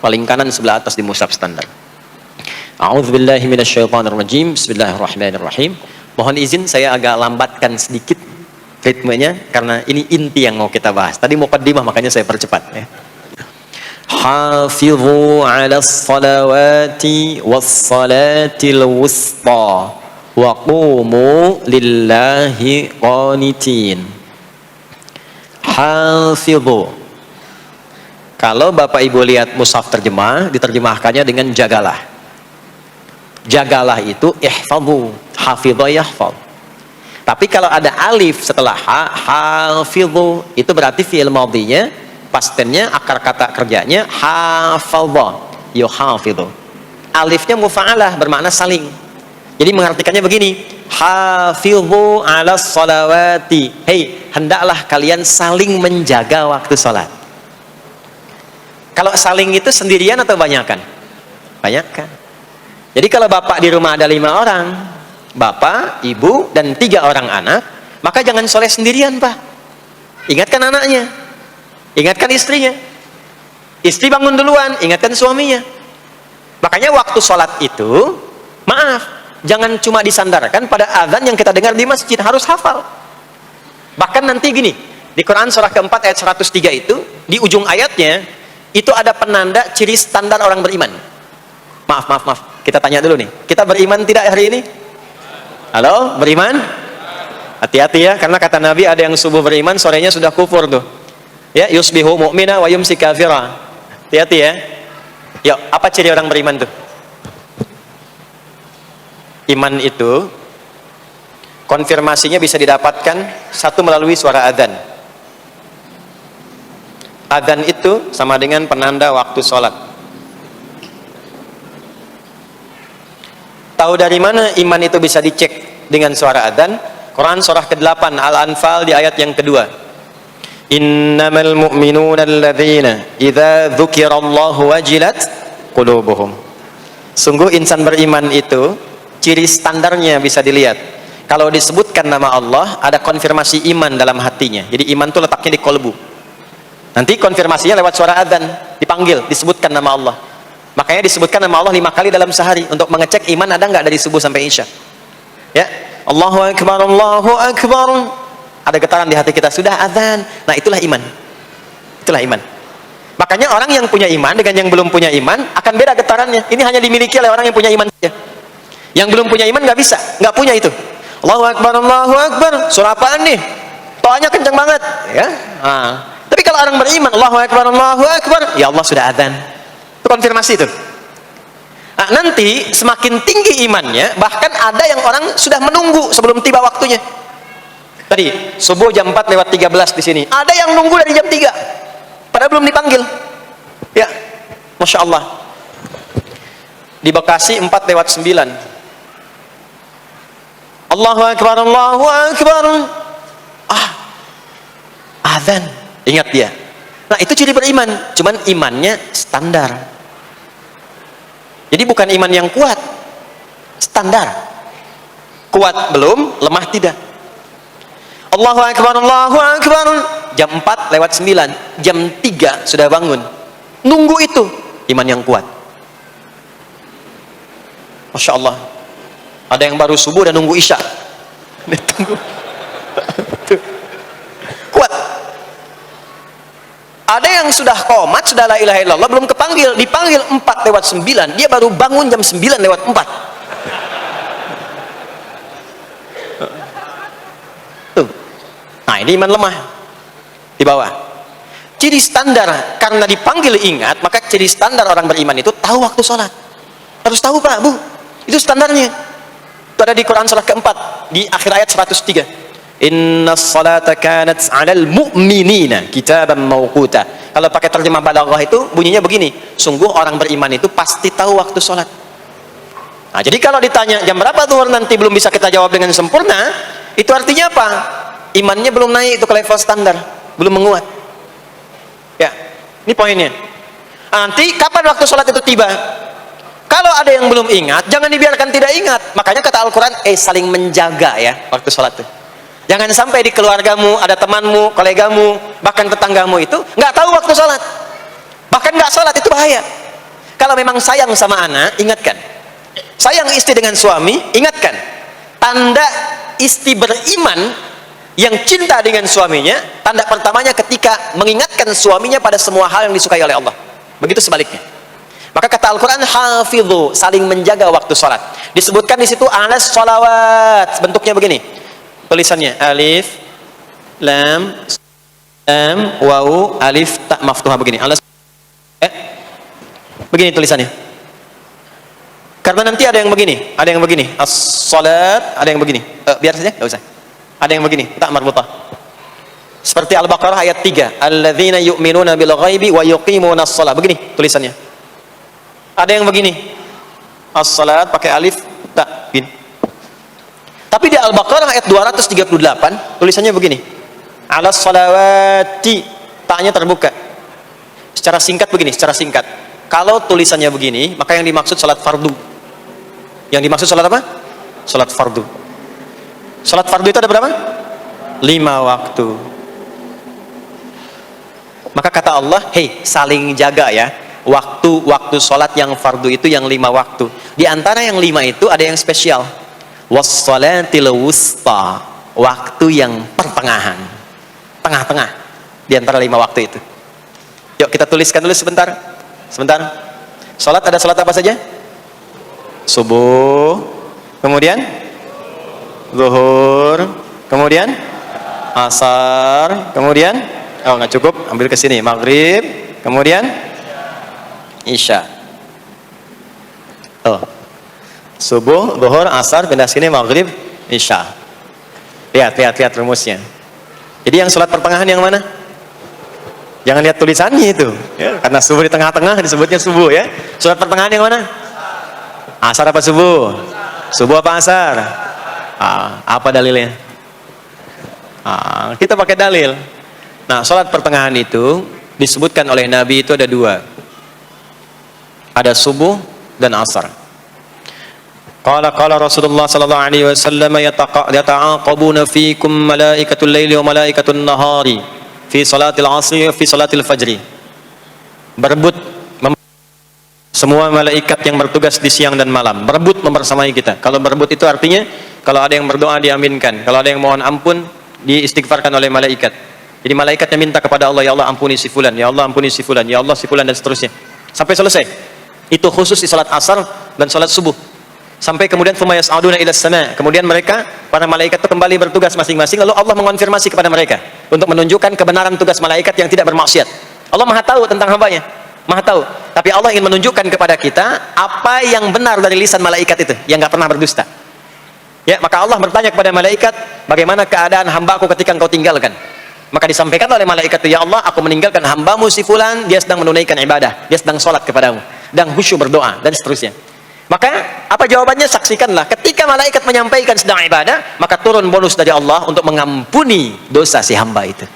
Paling kanan sebelah atas di mushaf standar. A'udzubillahi minasyaitonirrajim. Bismillahirrahmanirrahim. Mohon izin saya agak lambatkan sedikit ritmenya karena ini inti yang mau kita bahas. Tadi muqaddimah makanya saya percepat ya. Hafizu 'alas salawati was salatil wusta wa qumu lillahi qanitin. Hafizu. Kalau Bapak Ibu lihat mushaf terjemah, diterjemahkannya dengan jagalah. Jagalah itu ihfadhu, hafidha yahfadh. Tapi kalau ada alif setelah hafidhu, itu berarti fi'il madhinya, past tense-nya, akar kata kerjanya hafadha, yuhafidhu. Alifnya mufa'alah, bermakna saling. Jadi mengartikannya begini, hafidhu 'alas salawati. Hei, hendaklah kalian saling menjaga waktu salat. Kalau saling itu sendirian atau banyakan? Banyakan. Jadi kalau bapak di rumah ada 5 orang, bapak, ibu, dan 3 orang anak, maka jangan sholat sendirian pak. Ingatkan anaknya, ingatkan istrinya. Istri bangun duluan, ingatkan suaminya. Makanya waktu sholat itu, maaf, jangan cuma disandarkan pada azan yang kita dengar di masjid, harus hafal. Bahkan nanti gini, di Quran surah keempat ayat 103 itu, di ujung ayatnya, itu ada penanda ciri standar orang beriman. Maaf. Kita tanya dulu nih. Kita beriman tidak hari ini? Halo, beriman? Hati-hati ya, karena kata Nabi ada yang subuh beriman, sorenya sudah kufur tuh. Ya, yusbihu mu'mina wa yumsi kafira. Hati-hati ya. Yuk, apa ciri orang beriman tuh? Iman itu konfirmasinya bisa didapatkan satu melalui suara adzan. Adzan itu sama dengan penanda waktu sholat. Tahu dari mana iman itu bisa dicek dengan suara adzan? Quran surah ke-8 Al-Anfal di ayat yang kedua. Innamal mu'minuna alladzina idza dzukirallahu wajilat qulubuhum. Sungguh insan beriman itu ciri standarnya bisa dilihat. Kalau disebutkan nama Allah, ada konfirmasi iman dalam hatinya. Jadi iman itu letaknya di kolbu. Nanti konfirmasinya lewat suara adzan, dipanggil, disebutkan nama Allah. Makanya disebutkan nama Allah 5 kali dalam sehari untuk mengecek iman ada nggak dari subuh sampai isya. Ya, Allahu Akbar, Allahu Akbar. Ada getaran di hati kita, sudah azan. Nah, itulah iman. Itulah iman. Makanya orang yang punya iman dengan yang belum punya iman akan beda getarannya. Ini hanya dimiliki oleh orang yang punya iman saja. Yang belum punya iman nggak bisa, nggak punya itu. Allahu Akbar, Allahu Akbar. Surah apaan nih? Toanya kencang banget, ya. Tapi kalau orang beriman, Allahu Akbar, Allahu Akbar, ya Allah sudah azan. Itu konfirmasi itu. Nah, nanti semakin tinggi imannya, bahkan ada yang orang sudah menunggu sebelum tiba waktunya. Tadi subuh jam 4:13 di sini. Ada yang nunggu dari jam 3. Padahal belum dipanggil. Ya. Masya Allah. Di Bekasi 4:09. Allahu Akbar, Allahu Akbar. Azan. Ingat dia. Nah, itu ciri beriman. Cuman imannya standar. Jadi bukan iman yang kuat, standar. Kuat belum, lemah tidak. Allahu Akbar, Allahu Akbar. Jam 4 lewat 9, jam 3 sudah bangun. Nunggu itu, iman yang kuat. Masya Allah. Ada yang baru subuh dan nunggu isya. Tunggu. Kuat. Ada yang sudah qomat, sudah la ilaha illallah, belum kepanggil, dipanggil 4 lewat 9, dia baru bangun jam 9 lewat 4. Tuh. Nah, ini iman lemah. Di bawah. Ciri standar, karena dipanggil ingat, maka ciri standar orang beriman itu tahu waktu sholat. Harus tahu Pak, Bu. Itu standarnya. Itu ada di Quran surah keempat, di akhir ayat 103. Inna salata kanat 'alal mu'minina kitaban mawquta. Kalau pakai terjemah balaghah itu bunyinya begini, sungguh orang beriman itu pasti tahu waktu sholat. Nah, jadi kalau ditanya jam berapa zuhur nanti belum bisa kita jawab dengan sempurna, itu artinya apa? Imannya belum naik itu ke level standar, belum menguat. Ya, ini poinnya. Nanti kapan waktu sholat itu tiba? Kalau ada yang belum ingat, jangan dibiarkan tidak ingat. Makanya kata Al-Quran, saling menjaga ya waktu sholat itu. Jangan sampai di keluargamu, ada temanmu, kolegamu, bahkan tetanggamu itu nggak tahu waktu sholat. Bahkan nggak sholat, itu bahaya. Kalau memang sayang sama anak, ingatkan. Sayang istri dengan suami, ingatkan. Tanda istri beriman yang cinta dengan suaminya, tanda pertamanya ketika mengingatkan suaminya pada semua hal yang disukai oleh Allah. Begitu sebaliknya. Maka kata Al-Quran, hafidhu, saling menjaga waktu sholat. Disebutkan di situ alas sholawat, bentuknya begini. Tulisannya alif, lam, wawu, alif, tak maftuhah begini. Alas, begini tulisannya. Karena nanti ada yang begini, ada yang begini. As-sholat, ada yang begini. Biar saja, nggak usah. Ada yang begini, tak marbutah. Seperti Al-Baqarah ayat 3. Alladzina yu'minuna bil ghaibi wa yuqimuna as-sholat. Begini tulisannya. Ada yang begini. As-sholat pakai alif, tak, begini. Tapi di Al-Baqarah ayat 238 tulisannya begini. Alas sholawati, taknya terbuka. Secara singkat begini, secara singkat. Kalau tulisannya begini, maka yang dimaksud sholat fardu. Yang dimaksud sholat apa? Sholat fardu. Sholat fardu itu ada berapa? 5 waktu. Maka kata Allah, hei, saling jaga ya. Waktu sholat yang fardu itu yang 5 waktu. Di antara yang 5 itu ada yang spesial. Wassalatil wusta, waktu yang pertengahan, tengah-tengah di antara 5 waktu itu. Yuk kita tuliskan dulu sebentar. Salat ada salat apa saja? Subuh, kemudian zuhur, kemudian asar, kemudian nggak cukup, ambil ke sini, maghrib, kemudian isya. Subuh, zuhur, asar, pindah sini, maghrib, isya. Lihat rumusnya. Jadi yang sholat pertengahan yang mana? Jangan lihat tulisannya itu ya, karena subuh di tengah-tengah disebutnya subuh ya. Sholat pertengahan yang mana? Asar apa subuh? Subuh apa asar? Apa dalilnya? Kita pakai dalil. Nah, sholat pertengahan itu disebutkan oleh Nabi itu ada 2. Ada subuh dan asar. Qala Rasulullah sallallahu alaihi wasallam yata'aqabuna fiikum malaikatul laili wa malaikatun nahari fi salatil asri wa fi salatil fajri. Berebut semua malaikat yang bertugas di siang dan malam, berebut membersamai kita. Kalau berebut itu artinya kalau ada yang berdoa diaminkan, kalau ada yang mohon ampun diistighfarkan oleh malaikat. Jadi malaikatnya minta kepada Allah, ya Allah ampuni si fulan, ya Allah ampuni si fulan, ya Allah si fulan, dan seterusnya sampai selesai. Itu khusus di salat asar dan salat subuh. Sampai kemudian fumayas'aduna ila sama, kemudian mereka para malaikat itu kembali bertugas masing-masing, lalu Allah mengonfirmasi kepada mereka untuk menunjukkan kebenaran tugas malaikat yang tidak bermaksiat. Allah Maha tahu tentang hambanya, Maha tahu, tapi Allah ingin menunjukkan kepada kita apa yang benar dari lisan malaikat itu yang nggak pernah berdusta. Ya, maka Allah bertanya kepada malaikat, bagaimana keadaan hambaku ketika engkau tinggalkan? Maka disampaikan oleh malaikat itu, ya Allah, aku meninggalkan hambamu si fulan, dia sedang menunaikan ibadah, dia sedang sholat kepadamu, dan khusyuk berdoa, dan seterusnya. Maka apa jawabannya? Saksikanlah, ketika malaikat menyampaikan sedang ibadah, maka turun bonus dari Allah untuk mengampuni dosa si hamba itu.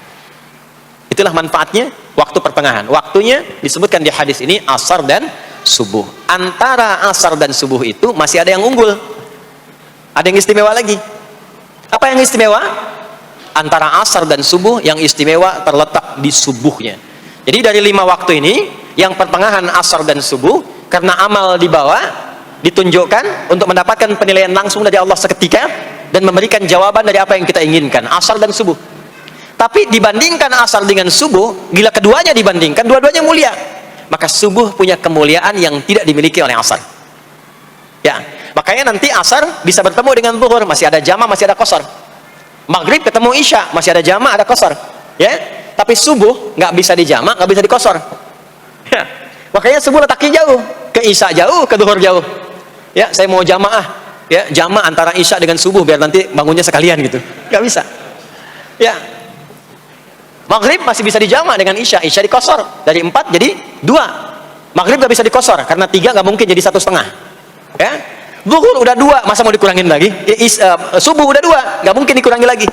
Itulah manfaatnya waktu pertengahan. Waktunya disebutkan di hadis ini asar dan subuh. Antara asar dan subuh itu masih ada yang unggul. ada yang istimewa lagi. Apa yang istimewa? Antara asar dan subuh, yang istimewa terletak di subuhnya. Jadi dari 5 waktu ini, yang pertengahan asar dan subuh, karena amal di bawah ditunjukkan untuk mendapatkan penilaian langsung dari Allah seketika dan memberikan jawaban dari apa yang kita inginkan, asar dan subuh. Tapi dibandingkan asar dengan subuh, bila keduanya dibandingkan, dua-duanya mulia. Maka subuh punya kemuliaan yang tidak dimiliki oleh asar. Ya, makanya nanti asar bisa bertemu dengan zuhur, masih ada jama, masih ada qasar. Maghrib ketemu isya, masih ada jama, ada qasar. Ya, tapi subuh nggak bisa dijama, nggak bisa dikosor. Ya, makanya subuh letaknya jauh, ke isya jauh, ke zuhur jauh. Ya, saya mau jamaah, ya jama antara isya dengan subuh biar nanti bangunnya sekalian gitu, nggak bisa. Ya, maghrib masih bisa dijama dengan isya, isya dikosor dari 4 jadi 2. Maghrib nggak bisa dikosor karena 3 nggak mungkin jadi 1,5. Ya, zuhur udah 2, masa mau dikurangin lagi? Subuh udah 2, nggak mungkin dikurangi lagi.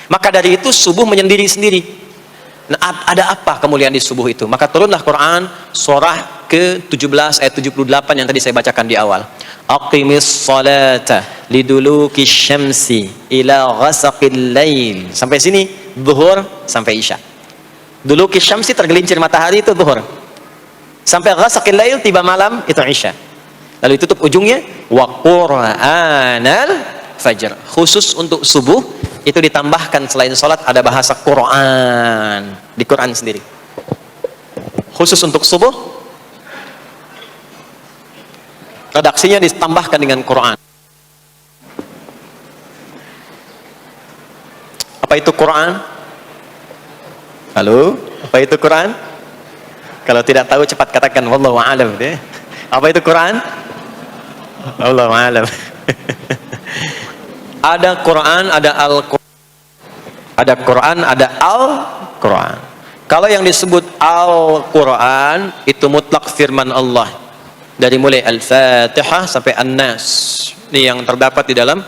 Maka dari itu subuh menyendiri-sendiri. Nah, ada apa kemuliaan di subuh itu? Maka turunlah Quran surah ke-17 ayat 78 yang tadi saya bacakan di awal. Aqimis salata liduluki syamsi ila ghasaqil lail. Sampai sini zuhur sampai isya. Duluki syamsi, tergelincir matahari, itu zuhur. Sampai ghasaqil lail, tiba malam, itu isya. Lalu ditutup ujungnya wa qur'anal fajr. Khusus untuk subuh itu ditambahkan selain sholat ada bahasa Quran di Quran sendiri. Khusus untuk subuh redaksinya ditambahkan dengan Quran. Apa itu Quran? Halo, apa itu Quran? Kalau tidak tahu cepat katakan wallahu a'lam. Apa itu Quran? Wallahu a'lam. Ada Quran, ada Al-Quran. Ada Quran, ada Al-Quran. Kalau yang disebut Al-Quran itu mutlak firman Allah. Dari mulai Al-Fatihah sampai An-Nas. Ini yang terdapat di dalam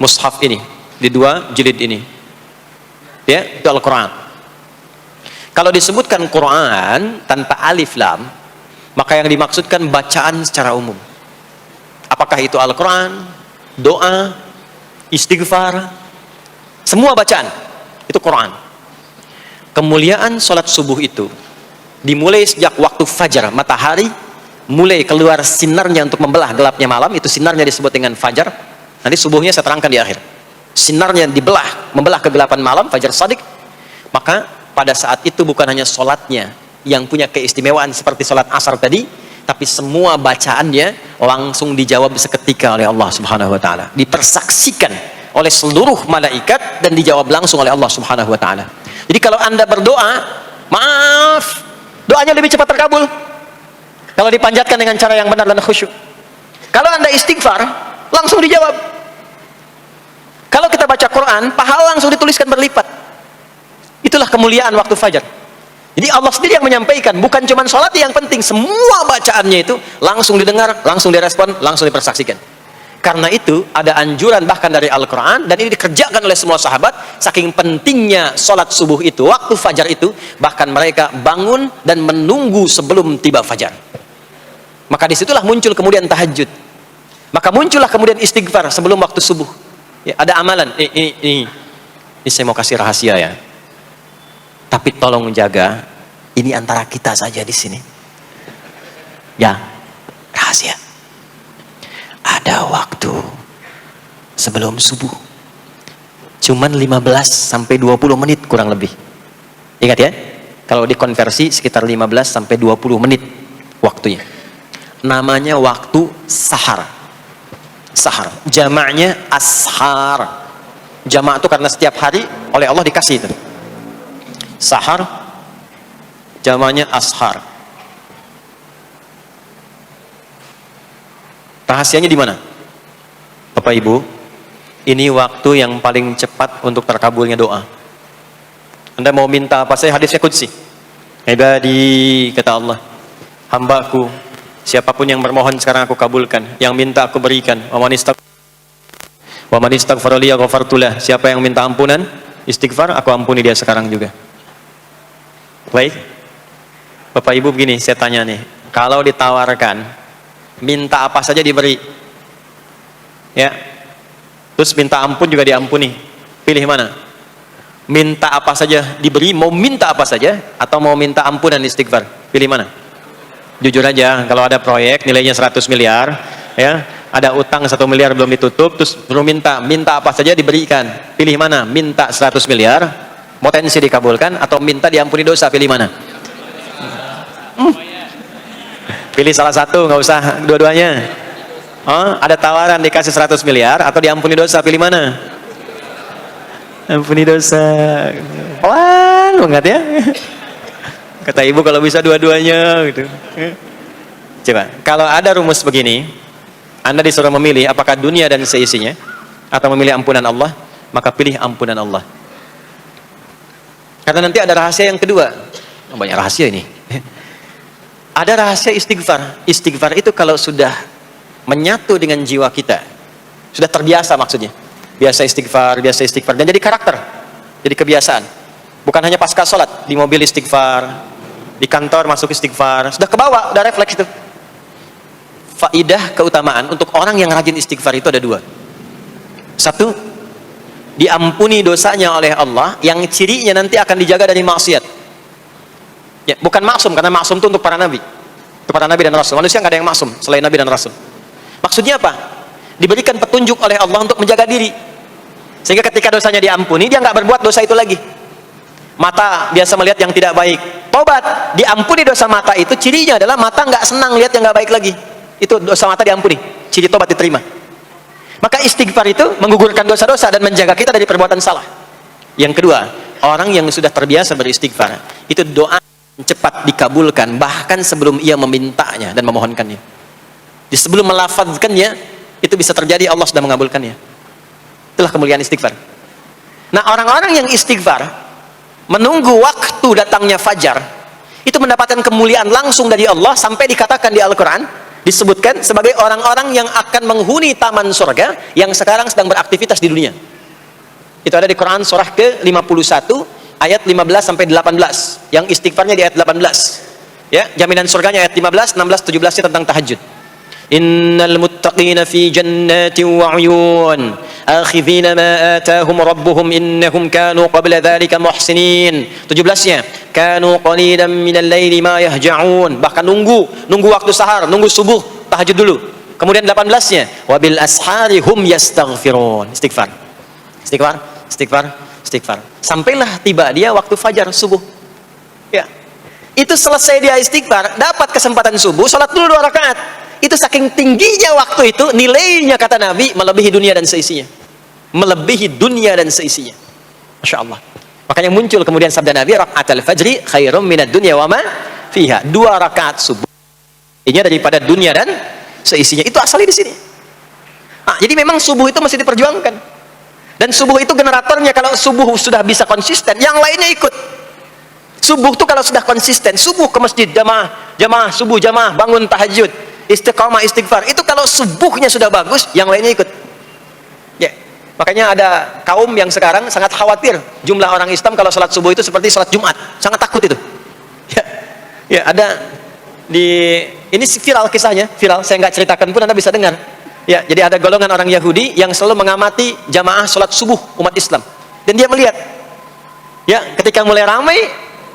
mushaf ini, di 2 jilid ini. Ya, itu Al-Quran. Kalau disebutkan Quran tanpa alif lam, maka yang dimaksudkan bacaan secara umum. Apakah itu Al-Quran, doa, istighfar, semua bacaan itu Quran. Kemuliaan sholat subuh itu dimulai sejak waktu fajar, matahari mulai keluar sinarnya untuk membelah gelapnya malam, itu sinarnya disebut dengan fajar. Nanti subuhnya saya terangkan di akhir. Sinarnya membelah kegelapan malam, fajar shadiq. Maka pada saat itu bukan hanya sholatnya yang punya keistimewaan seperti sholat asar tadi, tapi semua bacaannya langsung dijawab seketika oleh Allah Subhanahu wa taala. Dipersaksikan oleh seluruh malaikat dan dijawab langsung oleh Allah Subhanahu wa taala. Jadi kalau Anda berdoa, maaf, doanya lebih cepat terkabul kalau dipanjatkan dengan cara yang benar dan khusyuk. Kalau Anda istighfar, langsung dijawab. Kalau kita baca Quran, pahala langsung dituliskan berlipat. Itulah kemuliaan waktu fajar. Jadi Allah sendiri yang menyampaikan, bukan cuma sholat yang penting, semua bacaannya itu langsung didengar, langsung direspon, langsung dipersaksikan. Karena itu ada anjuran bahkan dari Al-Quran, dan ini dikerjakan oleh semua sahabat, saking pentingnya sholat subuh itu, waktu fajar itu, bahkan mereka bangun dan menunggu sebelum tiba fajar. Maka disitulah muncul kemudian tahajud. Maka muncullah kemudian istighfar sebelum waktu subuh. Ya, ada amalan, ini saya mau kasih rahasia ya. Tapi tolong jaga, ini antara kita saja di sini. Ya, rahasia. Ada waktu sebelum subuh. Cuman 15 sampai 20 menit kurang lebih. Ingat ya, kalau dikonversi sekitar 15 sampai 20 menit waktunya. Namanya waktu sahar. Sahar, jamaknya ashar. Jamak itu karena setiap hari oleh Allah dikasih itu. Sahar, jamaknya ashar. Rahasianya di mana? Bapak Ibu, ini waktu yang paling cepat untuk terkabulnya doa. Anda mau minta apa saja, hadisnya qudsi. Ibadi, kata Allah, hambaku, siapapun yang bermohon sekarang aku kabulkan, yang minta aku berikan. Wa man istaghfara li ghafartu lah. Siapa yang minta ampunan, istighfar, aku ampuni dia sekarang juga. Baik, Bapak Ibu, begini saya tanya nih, kalau ditawarkan minta apa saja diberi, ya, Terus minta ampun juga diampuni. Pilih mana? Minta apa saja diberi, mau minta apa saja, atau mau minta ampun dan istighfar? Pilih mana? Jujur aja, kalau ada proyek nilainya 100 miliar, ya, ada utang 1 miliar belum ditutup, terus belum minta apa saja diberikan. Pilih mana? Minta 100 miliar, potensi dikabulkan, atau minta diampuni dosa? Pilih mana? Pilih salah satu, nggak usah dua-duanya. Oh, ada tawaran dikasih 100 miliar atau diampuni dosa, pilih mana? Ampuni dosa. Pelan banget ya. Kata ibu kalau bisa dua-duanya gitu. Coba, kalau ada rumus begini, Anda disuruh memilih apakah dunia dan seisinya atau memilih ampunan Allah, maka pilih ampunan Allah. Karena nanti ada rahasia yang kedua. Banyak rahasia ini. Ada rahasia istighfar. Istighfar itu kalau sudah menyatu dengan jiwa kita, sudah terbiasa maksudnya. Biasa istighfar, dan jadi karakter, jadi kebiasaan. Bukan hanya pasca sholat, di mobil istighfar, di kantor masuk istighfar, sudah kebawa, udah refleks itu. Faidah keutamaan untuk orang yang rajin istighfar itu ada dua. Satu, diampuni dosanya oleh Allah, yang cirinya nanti akan dijaga dari maksiat. Ya, bukan maksum, karena maksum itu untuk para nabi. Untuk para nabi dan rasul. Manusia nggak ada yang maksum selain nabi dan rasul. Maksudnya apa? Diberikan petunjuk oleh Allah untuk menjaga diri. Sehingga ketika dosanya diampuni, dia nggak berbuat dosa itu lagi. Mata biasa melihat yang tidak baik. Tobat, diampuni dosa mata itu, cirinya adalah mata nggak senang lihat yang nggak baik lagi. Itu dosa mata diampuni, ciri tobat diterima. Maka istighfar itu menggugurkan dosa-dosa dan menjaga kita dari perbuatan salah. Yang kedua, orang yang sudah terbiasa beristighfar, itu doa cepat dikabulkan bahkan sebelum ia memintanya dan memohonkannya. Di sebelum melafazkannya itu bisa terjadi Allah sudah mengabulkannya. Itulah kemuliaan istighfar. Nah, orang-orang yang istighfar menunggu waktu datangnya fajar itu mendapatkan kemuliaan langsung dari Allah, sampai dikatakan di Al-Quran, disebutkan sebagai orang-orang yang akan menghuni taman surga yang sekarang sedang beraktivitas di dunia. Itu ada di Quran surah ke-51 ayat 15 sampai 18, yang istighfarnya di ayat 18. Ya, jaminan surganya ayat 15, 16, 17-nya tentang tahajud. Innal muttaqina fi jannatin wa 'uyun akhidhina ma atahum rabbuhum innahum kanu qabla dhalika muhsinin. 17-nya kanu qalilan minal laili ma yahja'un, bahkan nunggu waktu sahar, nunggu subuh, tahajud dulu. Kemudian 18-nya wabil ashari hum yastaghfirun. Istighfar. Sampailah tiba dia waktu fajar subuh. Ya. Itu selesai dia istighfar, dapat kesempatan subuh, salat dulu 2 rakaat. Itu saking tingginya waktu itu, nilainya kata Nabi melebihi dunia dan seisinya. Melebihi dunia dan seisinya. Masya Allah. Makanya muncul kemudian sabda Nabi, raka'atul fajri khairum minad dunya wa ma fiha. 2 rakaat subuh ini daripada dunia dan seisinya. Itu asalnya di sini. Nah, jadi memang subuh itu masih diperjuangkan. Dan subuh itu generatornya, kalau subuh sudah bisa konsisten, yang lainnya ikut. Subuh itu kalau sudah konsisten, subuh ke masjid, jamaah, subuh jamaah, bangun tahajud, istiqamah, istighfar. Itu kalau subuhnya sudah bagus, yang lainnya ikut. Ya. Makanya ada kaum yang sekarang sangat khawatir jumlah orang Islam kalau sholat subuh itu seperti sholat Jumat. Sangat takut itu. Ya, ada ini viral kisahnya, viral. Saya nggak ceritakan pun Anda bisa dengar. Ya, jadi ada golongan orang Yahudi yang selalu mengamati jamaah sholat subuh umat Islam, dan dia melihat, ya, ketika mulai ramai,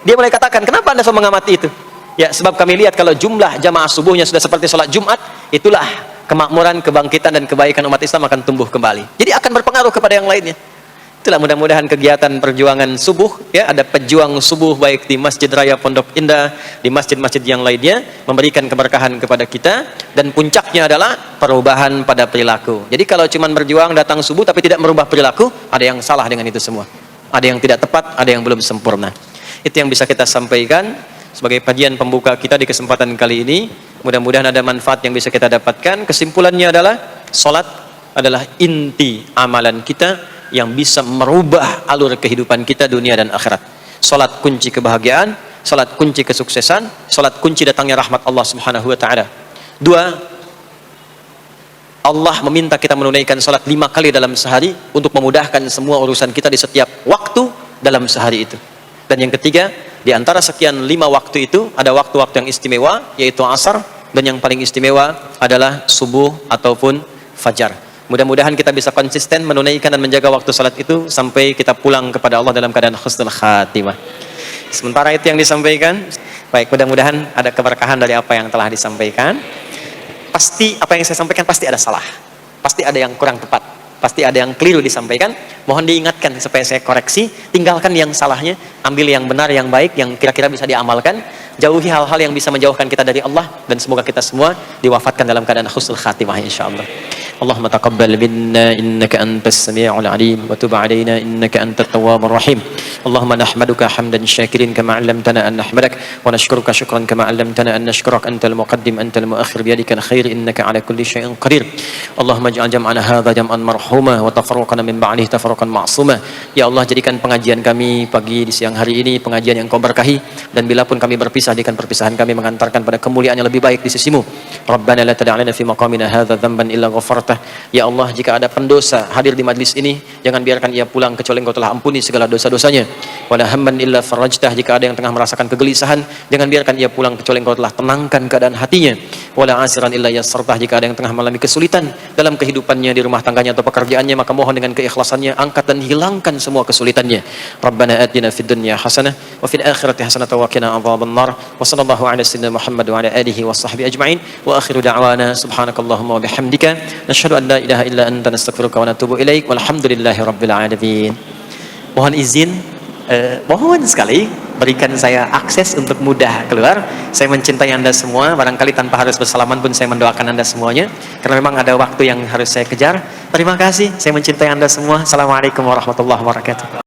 dia mulai katakan, kenapa Anda selalu mengamati itu? Ya, sebab kami lihat kalau jumlah jamaah subuhnya sudah seperti sholat Jumat, itulah kemakmuran, kebangkitan dan kebaikan umat Islam akan tumbuh kembali. Jadi akan berpengaruh kepada yang lainnya. Itulah mudah-mudahan kegiatan perjuangan subuh, ya, ada pejuang subuh baik di Masjid Raya Pondok Indah, di masjid-masjid yang lainnya, memberikan keberkahan kepada kita, dan puncaknya adalah perubahan pada perilaku. Jadi kalau cuma berjuang datang subuh tapi tidak merubah perilaku, ada yang salah dengan itu semua. Ada yang tidak tepat, ada yang belum sempurna. Itu yang bisa kita sampaikan sebagai kajian pembuka kita di kesempatan kali ini. Mudah-mudahan ada manfaat yang bisa kita dapatkan. Kesimpulannya adalah, salat adalah inti amalan kita yang bisa merubah alur kehidupan kita dunia dan akhirat. Salat kunci kebahagiaan, salat kunci kesuksesan, salat kunci datangnya rahmat Allah Subhanahu wa taala. 2, Allah meminta kita menunaikan salat 5 kali dalam sehari untuk memudahkan semua urusan kita di setiap waktu dalam sehari itu. Dan yang ketiga, di antara sekian 5 waktu itu ada waktu-waktu yang istimewa, yaitu asar, dan yang paling istimewa adalah subuh ataupun fajar. Mudah-mudahan kita bisa konsisten menunaikan dan menjaga waktu salat itu sampai kita pulang kepada Allah dalam keadaan husnul khatimah. Sementara itu yang disampaikan. Baik, mudah-mudahan ada keberkahan dari apa yang telah disampaikan. Pasti apa yang saya sampaikan pasti ada salah. Pasti ada yang kurang tepat. Pasti ada yang keliru disampaikan. Mohon diingatkan supaya saya koreksi. Tinggalkan yang salahnya. Ambil yang benar, yang baik, yang kira-kira bisa diamalkan. Jauhi hal-hal yang bisa menjauhkan kita dari Allah. Dan semoga kita semua diwafatkan dalam keadaan husnul khatimah insyaAllah. Allahumma taqabbal minna innaka antas sami'ul alim wa tub alaina innaka antat tawwabur rahim. Allahumma nahmaduka hamdan syakirin kama 'allamtana an nahmadak wa nashkuruka syukran kama 'allamtana an nashkurak antal muqaddim antal muakhir bi yadikal khair innaka 'ala kulli syai'in qadir. Allahumma ij'al jam'ana hadza jam'an marhuma wa tafarruqana min ba'dihi tafarruqan ma'suma. Ya Allah, jadikan pengajian kami pagi di siang hari ini pengajian yang Kau berkahi, dan bila pun kami berpisah, jadikan perpisahan kami mengantarkan pada kemuliaan yang lebih baik di sisimu. Rabbana la tad'a lana fi maqamina hadza dhanban illa ghafartah. Ya Allah, jika ada pendosa hadir di majlis ini, jangan biarkan ia pulang kecuali Engkau telah ampuni segala dosa-dosanya. Wala hamman illa farajtah, jika ada yang tengah merasakan kegelisahan, jangan biarkan ia pulang kecuali Engkau telah tenangkan keadaan hatinya. Wala asiran illa yassartah, jika ada yang tengah mengalami kesulitan dalam kehidupannya, di rumah tangganya atau pekerjaannya, maka mohon dengan keikhlasannya angkat dan hilangkan semua kesulitannya. Rabbana atina fid dunya hasanah wa fil akhirati hasanah wa qina adzabannar. Wa sallallahu ala sayyidina Muhammad wa ala alihi wa sahbihi ajma'in. Wa akhiru da'wana subhanakallahumma wa bihamdika nashhadu an la ilaha illa anta nastaghfiruka wa natubu ilaik walhamdulillahi rabbil alamin. Mohon izin, mohon sekali berikan saya akses untuk mudah keluar. Saya mencintai Anda semua, barangkali tanpa harus bersalaman pun saya mendoakan Anda semuanya, karena memang ada waktu yang harus saya kejar. Terima kasih, saya mencintai Anda semua. Assalamualaikum warahmatullahi wabarakatuh.